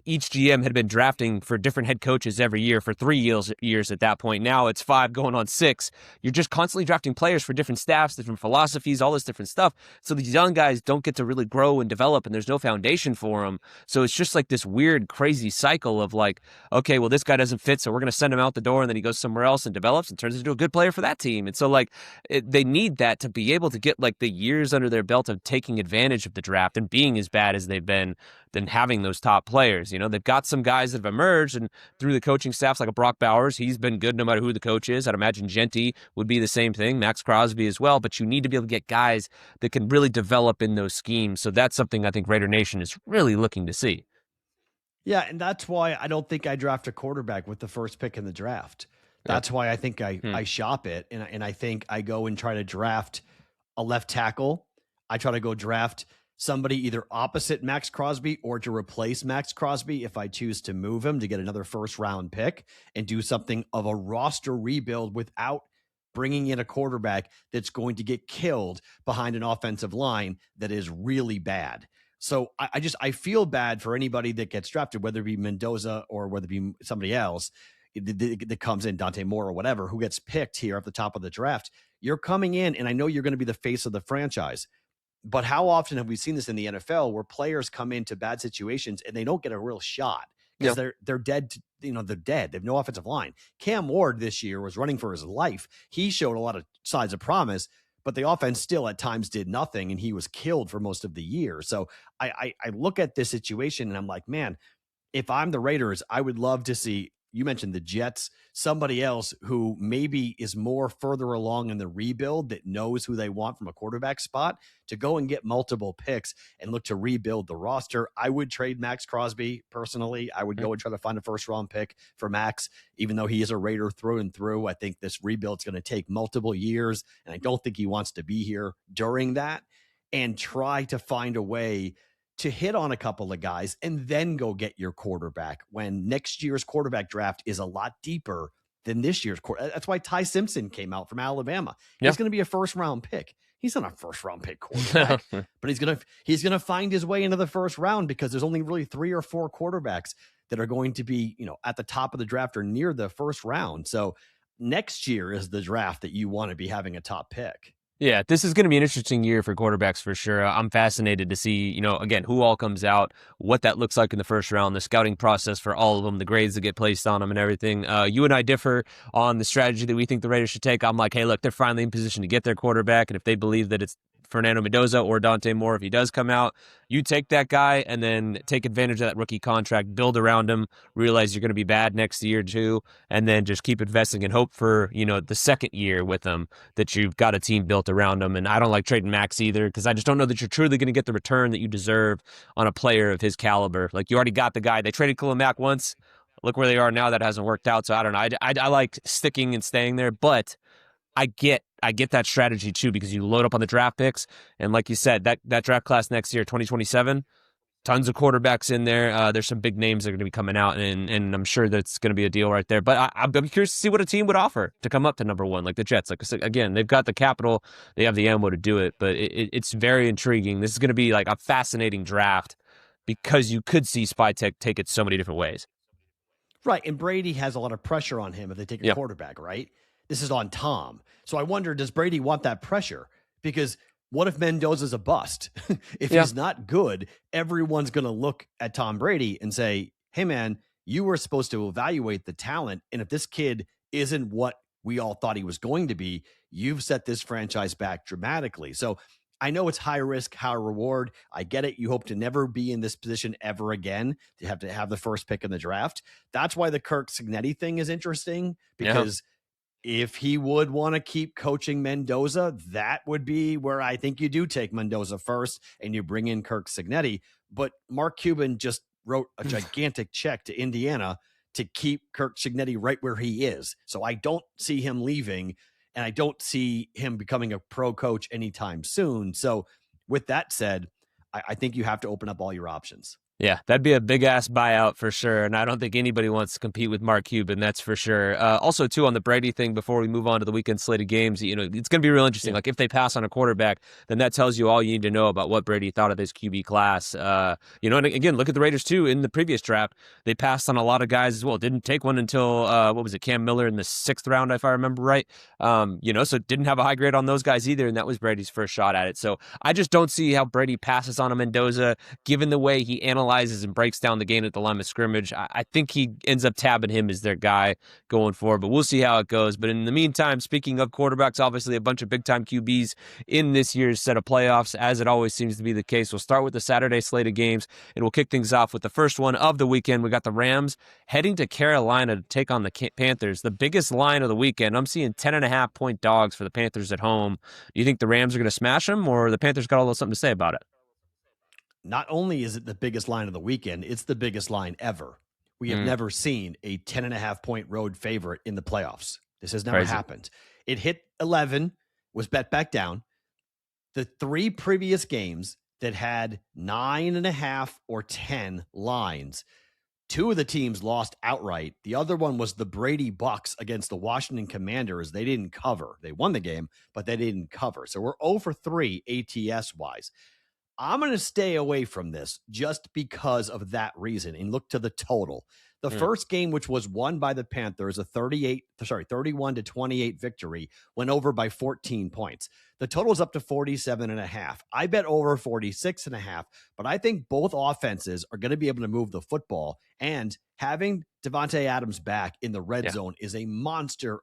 each GM had been drafting for different head coaches every year for 3 years at that point. Now it's 5 going on 6. You're just constantly drafting players for different staffs, different philosophies, all this different stuff. So these young guys don't get to really grow and develop, and there's no foundation for them. So it's just like this weird, crazy cycle of like, okay, well, this guy doesn't fit, so we're going to send him out the door, and then he goes somewhere else and develops and turns into a good player for that team. And so, like, they need that to be able to get, like, the years under their belt of taking advantage of the draft and being as bad as they've been than having those top players. They've got some guys that have emerged, and through the coaching staffs, like a Brock Bowers, he's been good no matter who the coach is. I'd imagine Genty would be the same thing, Max Crosby as well, but you need to be able to get guys that can really develop in those schemes. So that's something I think Raider Nation is really looking to see. Yeah, and that's why I don't think I draft a quarterback with the first pick in the draft. That's why I think I shop it, and I think I go and try to draft a left tackle. I try to go draft somebody either opposite Max Crosby or to replace Max Crosby if I choose to move him to get another first round pick and do something of a roster rebuild without bringing in a quarterback that's going to get killed behind an offensive line that is really bad. So I feel bad for anybody that gets drafted, whether it be Mendoza or whether it be somebody else that comes in, Dante Moore or whatever, who gets picked here at the top of the draft. You're coming in, and I know you're going to be the face of the franchise. But how often have we seen this in the NFL where players come into bad situations and they don't get a real shot because they're dead? They're dead. They have no offensive line. Cam Ward this year was running for his life. He showed a lot of signs of promise, but the offense still at times did nothing, and he was killed for most of the year. So I look at this situation and I'm like, man, if I'm the Raiders, I would love to see, you mentioned the Jets, somebody else who maybe is more further along in the rebuild that knows who they want from a quarterback spot to go and get multiple picks and look to rebuild the roster. I would trade Max Crosby personally. I would go and try to find a first round pick for Max, even though he is a Raider through and through. I think this rebuild's going to take multiple years, and I don't think he wants to be here during that, and try to find a way to hit on a couple of guys and then go get your quarterback when next year's quarterback draft is a lot deeper than this year's. That's why Ty Simpson came out from Alabama. He's going to be a first round pick. He's not a first round pick quarterback, but he's going to find his way into the first round because there's only really 3 or 4 quarterbacks that are going to be, at the top of the draft or near the first round. So next year is the draft that you want to be having a top pick. Yeah, this is going to be an interesting year for quarterbacks for sure. I'm fascinated to see, again, who all comes out, what that looks like in the first round, the scouting process for all of them, the grades that get placed on them and everything. You and I differ on the strategy that we think the Raiders should take. I'm like, hey, look, they're finally in position to get their quarterback. And if they believe that it's Fernando Mendoza or Dante Moore, if he does come out, you take that guy and then take advantage of that rookie contract, build around him, realize you're going to be bad next year too, and then just keep investing and hope for, the second year with them that you've got a team built around them. And I don't like trading Max either because I just don't know that you're truly going to get the return that you deserve on a player of his caliber. Like, you already got the guy. They traded Khalil Mack once. Look where they are now. That hasn't worked out. So I don't know. I like sticking and staying there, but I get that strategy too, because you load up on the draft picks. And like you said, that draft class next year, 2027, tons of quarterbacks in there. There's some big names that are going to be coming out, and I'm sure that's going to be a deal right there. But I'm curious to see what a team would offer to come up to number one, like the Jets. Like I said, again, they've got the capital, they have the ammo to do it, but it's very intriguing. This is going to be like a fascinating draft because you could see Spy Tech take it so many different ways. Right, and Brady has a lot of pressure on him if they take a quarterback, right? This is on Tom. So I wonder, does Brady want that pressure? Because what if Mendoza's a bust? If he's not good, everyone's going to look at Tom Brady and say, hey, man, you were supposed to evaluate the talent. And if this kid isn't what we all thought he was going to be, you've set this franchise back dramatically. So I know it's high risk, high reward. I get it. You hope to never be in this position ever again, to have the first pick in the draft. That's why the Kirk Cignetti thing is interesting, because if he would want to keep coaching Mendoza, that would be where I think you do take Mendoza first and you bring in Kirk Cignetti. But Mark Cuban just wrote a gigantic check to Indiana to keep Kirk Cignetti right where he is. So I don't see him leaving, and I don't see him becoming a pro coach anytime soon. So with that said, I think you have to open up all your options. Yeah, that'd be a big-ass buyout for sure, and I don't think anybody wants to compete with Mark Cuban, that's for sure. Also, too, on the Brady thing, before we move on to the weekend slated games, it's going to be real interesting. Like, if they pass on a quarterback, then that tells you all you need to know about what Brady thought of his QB class. And again, look at the Raiders, too. In the previous draft, they passed on a lot of guys as well. Didn't take one until, Cam Miller in the 6th round, if I remember right. So didn't have a high grade on those guys either, and that was Brady's first shot at it. So I just don't see how Brady passes on a Mendoza, given the way he analyzes and breaks down the game at the line of scrimmage. I think he ends up tabbing him as their guy going forward, but we'll see how it goes. But in the meantime, speaking of quarterbacks, obviously a bunch of big-time QBs in this year's set of playoffs, as it always seems to be the case. We'll start with the Saturday slate of games, and we'll kick things off with the first one of the weekend. We got the Rams heading to Carolina to take on the Panthers, the biggest line of the weekend. I'm seeing 10.5-point dogs for the Panthers at home. Do you think the Rams are going to smash them, or the Panthers got a little something to say about it? not only is it the biggest line of the weekend, it's the biggest line ever. We have never seen a 10.5 point road favorite in the playoffs. This has never happened. It hit 11, was bet back down. The 3 previous games that had 9.5 or 10 lines, 2 of the teams lost outright. The other one was the Brady Bucks against the Washington Commanders. They didn't cover. They won the game, but they didn't cover. So we're 0 for 3 ATS wise. I'm going to stay away from this just because of that reason and look to the total. The first game, which was won by the Panthers, a 31-28 victory, went over by 14 points. The total is up to 47.5. I bet over 46.5, but I think both offenses are going to be able to move the football, and having Devontae Adams back in the red zone is a monster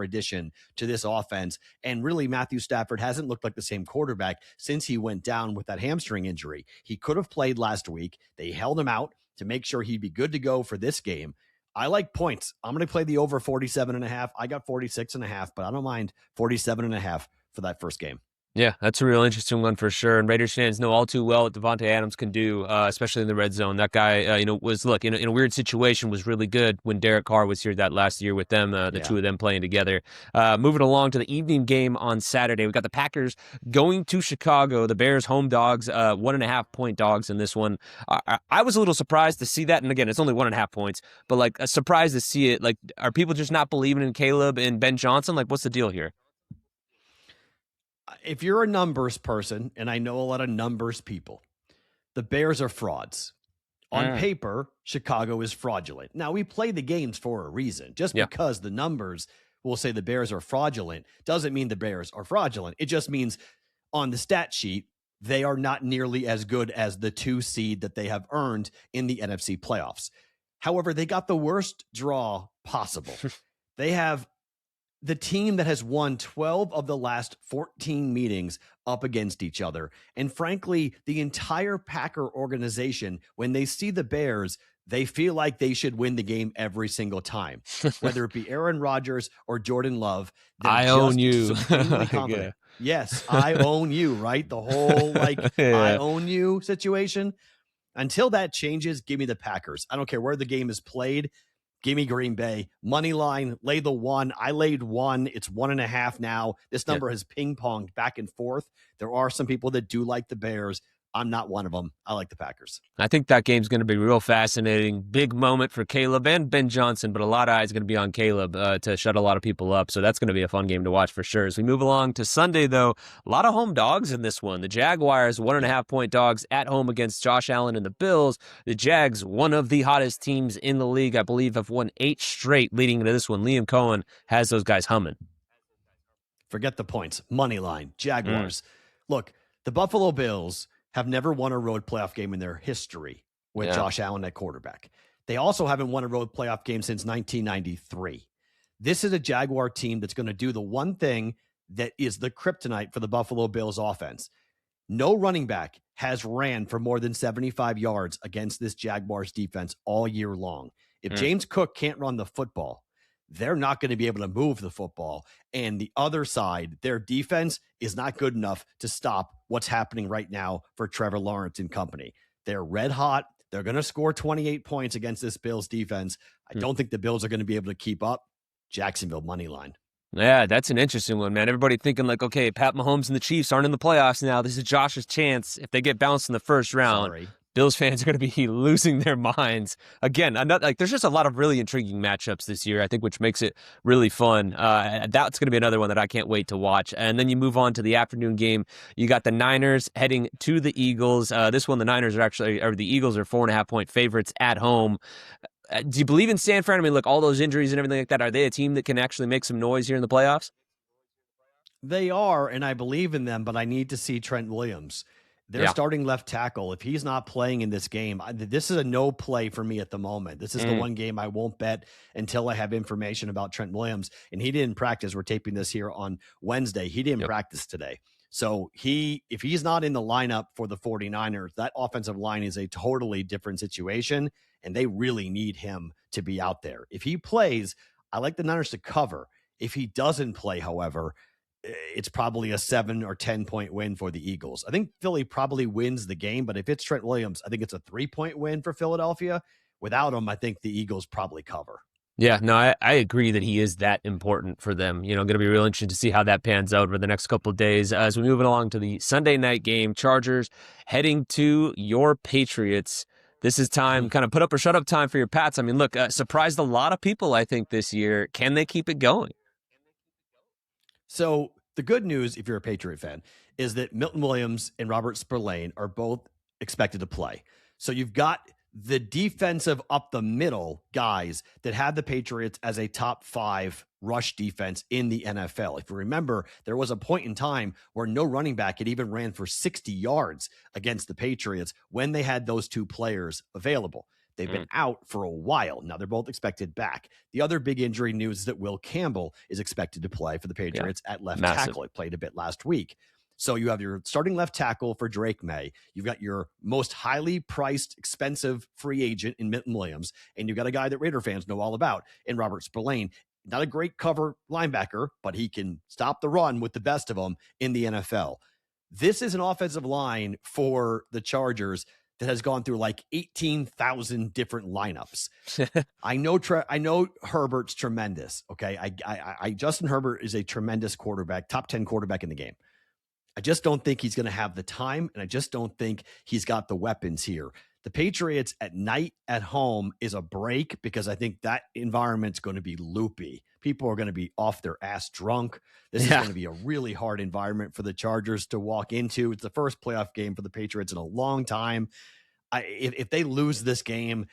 addition to this offense. And really, Matthew Stafford hasn't looked like the same quarterback since he went down with that hamstring injury. He could have played last week. They held him out to make sure he'd be good to go for this game. I like points. I'm going to play the over 47.5. I got 46.5, but I don't mind 47.5 for that first game. Yeah, that's a real interesting one for sure. And Raiders fans know all too well what Devontae Adams can do, especially in the red zone. That guy, was in a weird situation, was really good when Derek Carr was here that last year with them, two of them playing together. Moving along to the evening game on Saturday, we got the Packers going to Chicago. The Bears home dogs, 1.5 point dogs in this one. I was a little surprised to see that, and again, it's only 1.5 points, but surprised to see it. Are people just not believing in Caleb and Ben Johnson? What's the deal here? If you're a numbers person, and I know a lot of numbers people, the Bears are frauds. On paper, Chicago is fraudulent. Now, we play the games for a reason. Just because the numbers will say the Bears are fraudulent doesn't mean the Bears are fraudulent. It just means on the stat sheet, they are not nearly as good as the 2 seed that they have earned in the NFC playoffs. However, they got the worst draw possible. They have the team that has won 12 of the last 14 meetings up against each other. And frankly, the entire Packer organization, when they see the Bears, they feel like they should win the game every single time, whether it be Aaron Rodgers or Jordan Love. I own you. Yeah. Yes, I own you, right? The whole I own you situation. Until that changes, give me the Packers. I don't care where the game is played. Give me Green Bay. Money line, lay the 1. I laid 1. It's 1.5 now. This number has ping-ponged back and forth. There are some people that do like the Bears. I'm not one of them. I like the Packers. I think that game's going to be real fascinating. Big moment for Caleb and Ben Johnson, but a lot of eyes going to be on Caleb to shut a lot of people up. So that's going to be a fun game to watch for sure. As we move along to Sunday, though, a lot of home dogs in this one. The Jaguars, 1.5 point dogs at home against Josh Allen and the Bills. The Jags, one of the hottest teams in the league, I believe, have won 8 straight leading into this one. Liam Cohen has those guys humming. Forget the points. Money line, Jaguars. Look, the Buffalo Bills have never won a road playoff game in their history with Josh Allen at quarterback. They also haven't won a road playoff game since 1993. This is a Jaguar team that's going to do the one thing that is the kryptonite for the Buffalo Bills offense. No running back has ran for more than 75 yards against this Jaguars defense all year long. If James Cook can't run the football, they're not going to be able to move the football. And the other side, their defense is not good enough to stop what's happening right now for Trevor Lawrence and company. They're red hot. They're going to score 28 points against this Bills defense. I don't think the Bills are going to be able to keep up. Jacksonville money line. Yeah, that's an interesting one, man. Everybody thinking okay, Pat Mahomes and the Chiefs aren't in the playoffs now. This is Josh's chance. If they get bounced in the first round, Bills fans are going to be losing their minds. Again, there's just a lot of really intriguing matchups this year, I think, which makes it really fun. That's going to be another one that I can't wait to watch. And then you move on to the afternoon game. You got the Niners heading to the Eagles. This one, the Eagles are 4.5 point favorites at home. Do you believe in San Fran? I mean, look, all those injuries and everything like that, are they a team that can actually make some noise here in the playoffs? They are, and I believe in them, but I need to see Trent Williams. They're starting left tackle. If he's not playing in this game, this is a no play for me at the moment. This is the one game I won't bet until I have information about Trent Williams. And he didn't practice. We're taping this here on Wednesday. He didn't practice today. So if he's not in the lineup for the 49ers, that offensive line is a totally different situation, and they really need him to be out there. If he plays, I like the Niners to cover. If he doesn't play, however, it's probably a 7 or 10 point win for the Eagles. I think Philly probably wins the game, but if it's Trent Williams, I think it's a 3-point win for Philadelphia. Without him, I think the Eagles probably cover. Yeah, no, I agree that he is that important for them. Going to be real interesting to see how that pans out over the next couple of days. As we move along to the Sunday night game, Chargers heading to your Patriots. This is time, kind of put up or shut up time for your Pats. I mean, look, surprised a lot of people, I think, this year. Can they keep it going? So the good news, if you're a Patriot fan, is that Milton Williams and Robert Spillane are both expected to play. So you've got the defensive up the middle guys that had the Patriots as a top 5 rush defense in the NFL. If you remember, there was a point in time where no running back had even ran for 60 yards against the Patriots when they had those two players available. They've been out for a while. Now they're both expected back. The other big injury news is that Will Campbell is expected to play for the Patriots at left tackle. He played a bit last week. So you have your starting left tackle for Drake May. You've got your most highly priced, expensive free agent in Milton Williams. And you've got a guy that Raider fans know all about in Robert Spillane. Not a great cover linebacker, but he can stop the run with the best of them in the NFL. This is an offensive line for the Chargers that has gone through like 18,000 different lineups. I know Herbert's tremendous. Okay. Justin Herbert is a tremendous quarterback, top 10 quarterback in the game. I just don't think he's going to have the time, and I just don't think he's got the weapons here. The Patriots at night at home is a break because I think that environment's going to be loopy. People are going to be off their ass drunk. This is going to be a really hard environment for the Chargers to walk into. It's the first playoff game for the Patriots in a long time. If they lose this game,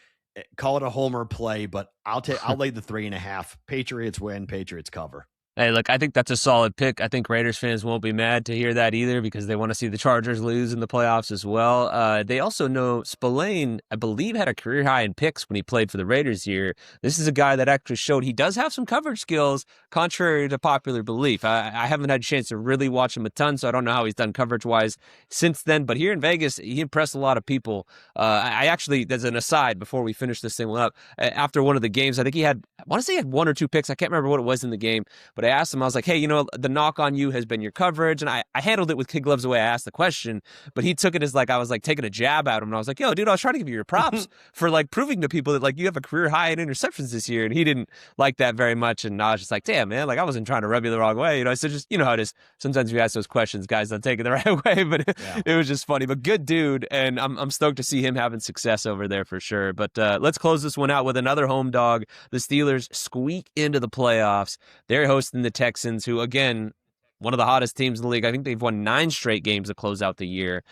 call it a homer play, but I'll lay the 3.5. Patriots win, Patriots cover. Hey, look, I think that's a solid pick. I think Raiders fans won't be mad to hear that either because they want to see the Chargers lose in the playoffs as well. They also know Spillane, I believe, had a career high in picks when he played for the Raiders here. This is a guy that actually showed he does have some coverage skills, contrary to popular belief. I haven't had a chance to really watch him a ton, so I don't know how he's done coverage-wise since then. But here in Vegas, he impressed a lot of people. I actually, as an aside, before we finish this thing up, after one of the games, I think I want to say he had 1 or 2 picks. I can't remember what it was in the game, but I asked him, I was like, hey, the knock on you has been your coverage. And I handled it with kid gloves the way I asked the question, but he took it as like I was like taking a jab at him. And I was like, yo, dude, I was trying to give you your props for like proving to people that like you have a career high in interceptions this year. And he didn't like that very much. And I was just like, damn, man, like I wasn't trying to rub you the wrong way. So just, how it is. Sometimes you ask those questions, guys don't take it the right way, but it was just funny, but good dude. And I'm stoked to see him having success over there for sure. But let's close this one out with another home dog. The Steelers squeak into the playoffs. They're hosting the Texans, who, again, one of the hottest teams in the league. I think they've won 9 straight games to close out the year.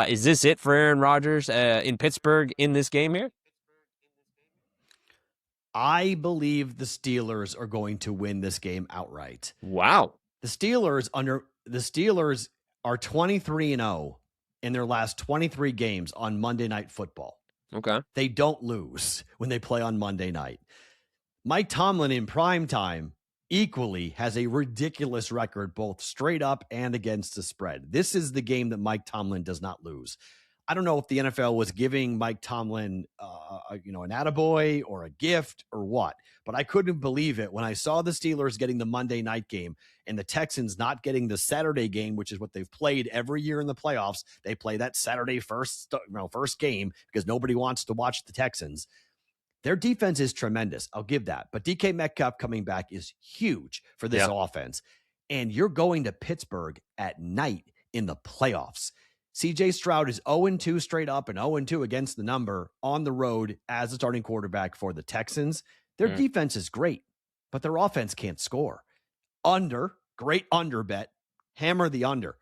Is this it for Aaron Rodgers in Pittsburgh in this game here? I believe the Steelers are going to win this game outright. Wow. The Steelers are 23-0 in their last 23 games on Monday Night Football. Okay. They don't lose when they play on Monday night. Mike Tomlin in prime time equally has a ridiculous record, both straight up and against the spread. This is the game that Mike Tomlin does not lose. I don't know if the NFL was giving Mike Tomlin, an attaboy or a gift or what, but I couldn't believe it when I saw the Steelers getting the Monday night game and the Texans not getting the Saturday game, which is what they've played every year in the playoffs. They play that Saturday first game because nobody wants to watch the Texans. Their defense is tremendous. I'll give that. But DK Metcalf coming back is huge for this offense. And you're going to Pittsburgh at night in the playoffs. CJ Stroud is 0-2 straight up and 0-2 against the number on the road as a starting quarterback for the Texans. Their defense is great, but their offense can't score. Great under bet. Hammer the under.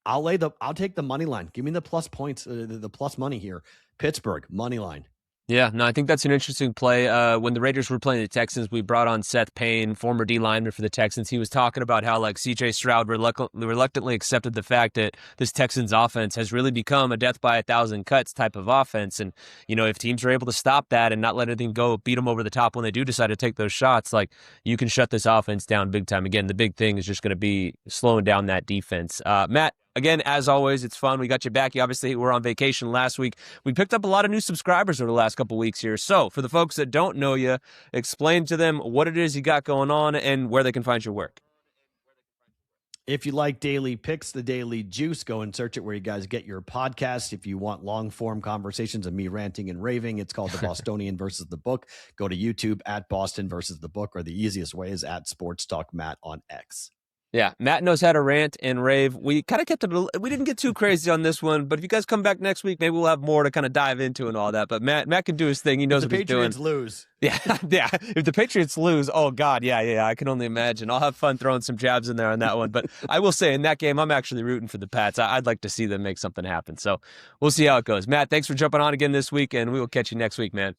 I'll take the money line. Give me the plus points, the plus money here. Pittsburgh money line. Yeah, no, I think that's an interesting play. When the Raiders were playing the Texans, we brought on Seth Payne, former D lineman for the Texans. He was talking about how like CJ Stroud reluctantly accepted the fact that this Texans offense has really become a death by 1,000 cuts type of offense. And, if teams are able to stop that and not let anything go, beat them over the top when they do decide to take those shots, like you can shut this offense down big time. Again, the big thing is just going to be slowing down that defense. Matt, again, as always, it's fun. We got you back. You obviously were on vacation last week. We picked up a lot of new subscribers over the last couple weeks here. So for the folks that don't know you, explain to them what it is you got going on and where they can find your work. If you like daily picks, the Daily Juice, go and search it where you guys get your podcast. If you want long form conversations of me ranting and raving, it's called The Bostonian versus the Book. Go to YouTube at Boston versus the Book, or the easiest way is at Sports Talk Matt on X. Yeah, Matt knows how to rant and rave. We kind of kept it, we didn't get too crazy on this one, but if you guys come back next week, maybe we'll have more to kind of dive into and all that. But Matt can do his thing. He knows what he's doing. If the Patriots lose. Yeah. If the Patriots lose, oh God, yeah. I can only imagine. I'll have fun throwing some jabs in there on that one. But I will say in that game, I'm actually rooting for the Pats. I'd like to see them make something happen. So we'll see how it goes. Matt, thanks for jumping on again this week, and we will catch you next week, man.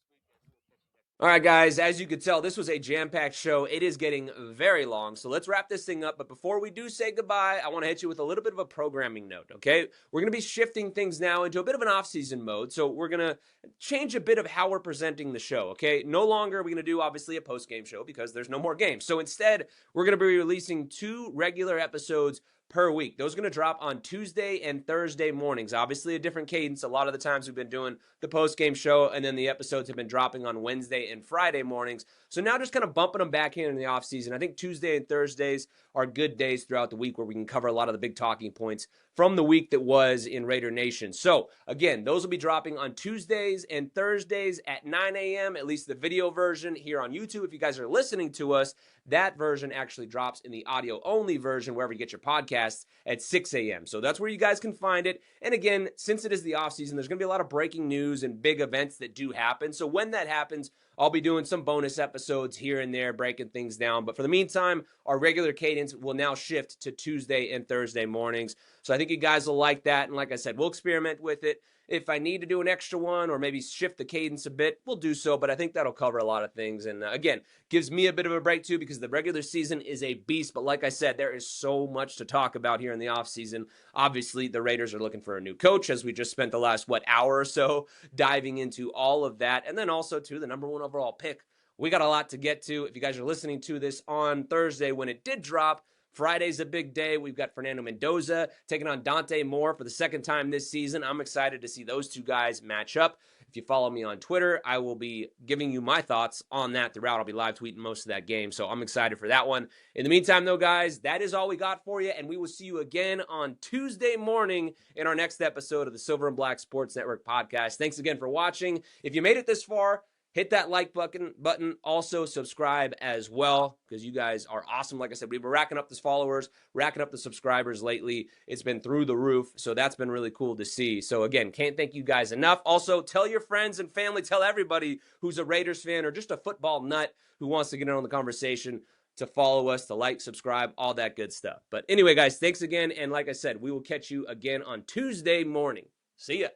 All right, guys, as you could tell, this was a jam-packed show. It is getting very long, so let's wrap this thing up. But before we do say goodbye, I want to hit you with a little bit of a programming note, okay? We're going to be shifting things now into a bit of an off-season mode, so we're going to change a bit of how we're presenting the show, okay? No longer are we going to do, obviously, a post-game show because there's no more games. So instead, we're going to be releasing 2 regular episodes per week. Those are going to drop on Tuesday and Thursday mornings. Obviously a different cadence. A lot of the times we've been doing the post-game show, and then the episodes have been dropping on Wednesday and Friday mornings. So now just kind of bumping them back in the off season. I think Tuesday and Thursdays are good days throughout the week where we can cover a lot of the big talking points from the week that was in Raider Nation. So again, those will be dropping on Tuesdays and Thursdays at 9 a.m., at least the video version here on YouTube. If you guys are listening to us, that version actually drops in the audio-only version wherever you get your podcasts at 6 a.m. So that's where you guys can find it. And again, since it is the offseason, there's going to be a lot of breaking news and big events that do happen. So when that happens, I'll be doing some bonus episodes here and there, breaking things down. But for the meantime, our regular cadence will now shift to Tuesday and Thursday mornings. So I think you guys will like that. And like I said, we'll experiment with it. If I need to do an extra one or maybe shift the cadence a bit, we'll do so. But I think that'll cover a lot of things. And again, gives me a bit of a break too because the regular season is a beast. But like I said, there is so much to talk about here in the offseason. Obviously, the Raiders are looking for a new coach, as we just spent the last, hour or so diving into all of that. And then also, too, the number 1 overall pick. We got a lot to get to. If you guys are listening to this on Thursday when it did drop, Friday's a big day. We've got Fernando Mendoza taking on Dante Moore for the second time this season. I'm excited to see those two guys match up. If you follow me on Twitter, I will be giving you my thoughts on that throughout. I'll be live tweeting most of that game, so I'm excited for that one. In the meantime, though, guys, that is all we got for you, and we will see you again on Tuesday morning in our next episode of the Silver and Black Sports Network podcast. Thanks again for watching. If you made it this far, hit that like button. Also, subscribe as well because you guys are awesome. Like I said, we've been racking up the followers, racking up the subscribers lately. It's been through the roof, so that's been really cool to see. So again, can't thank you guys enough. Also, tell your friends and family, tell everybody who's a Raiders fan or just a football nut who wants to get in on the conversation to follow us, to like, subscribe, all that good stuff. But anyway, guys, thanks again. And like I said, we will catch you again on Tuesday morning. See ya.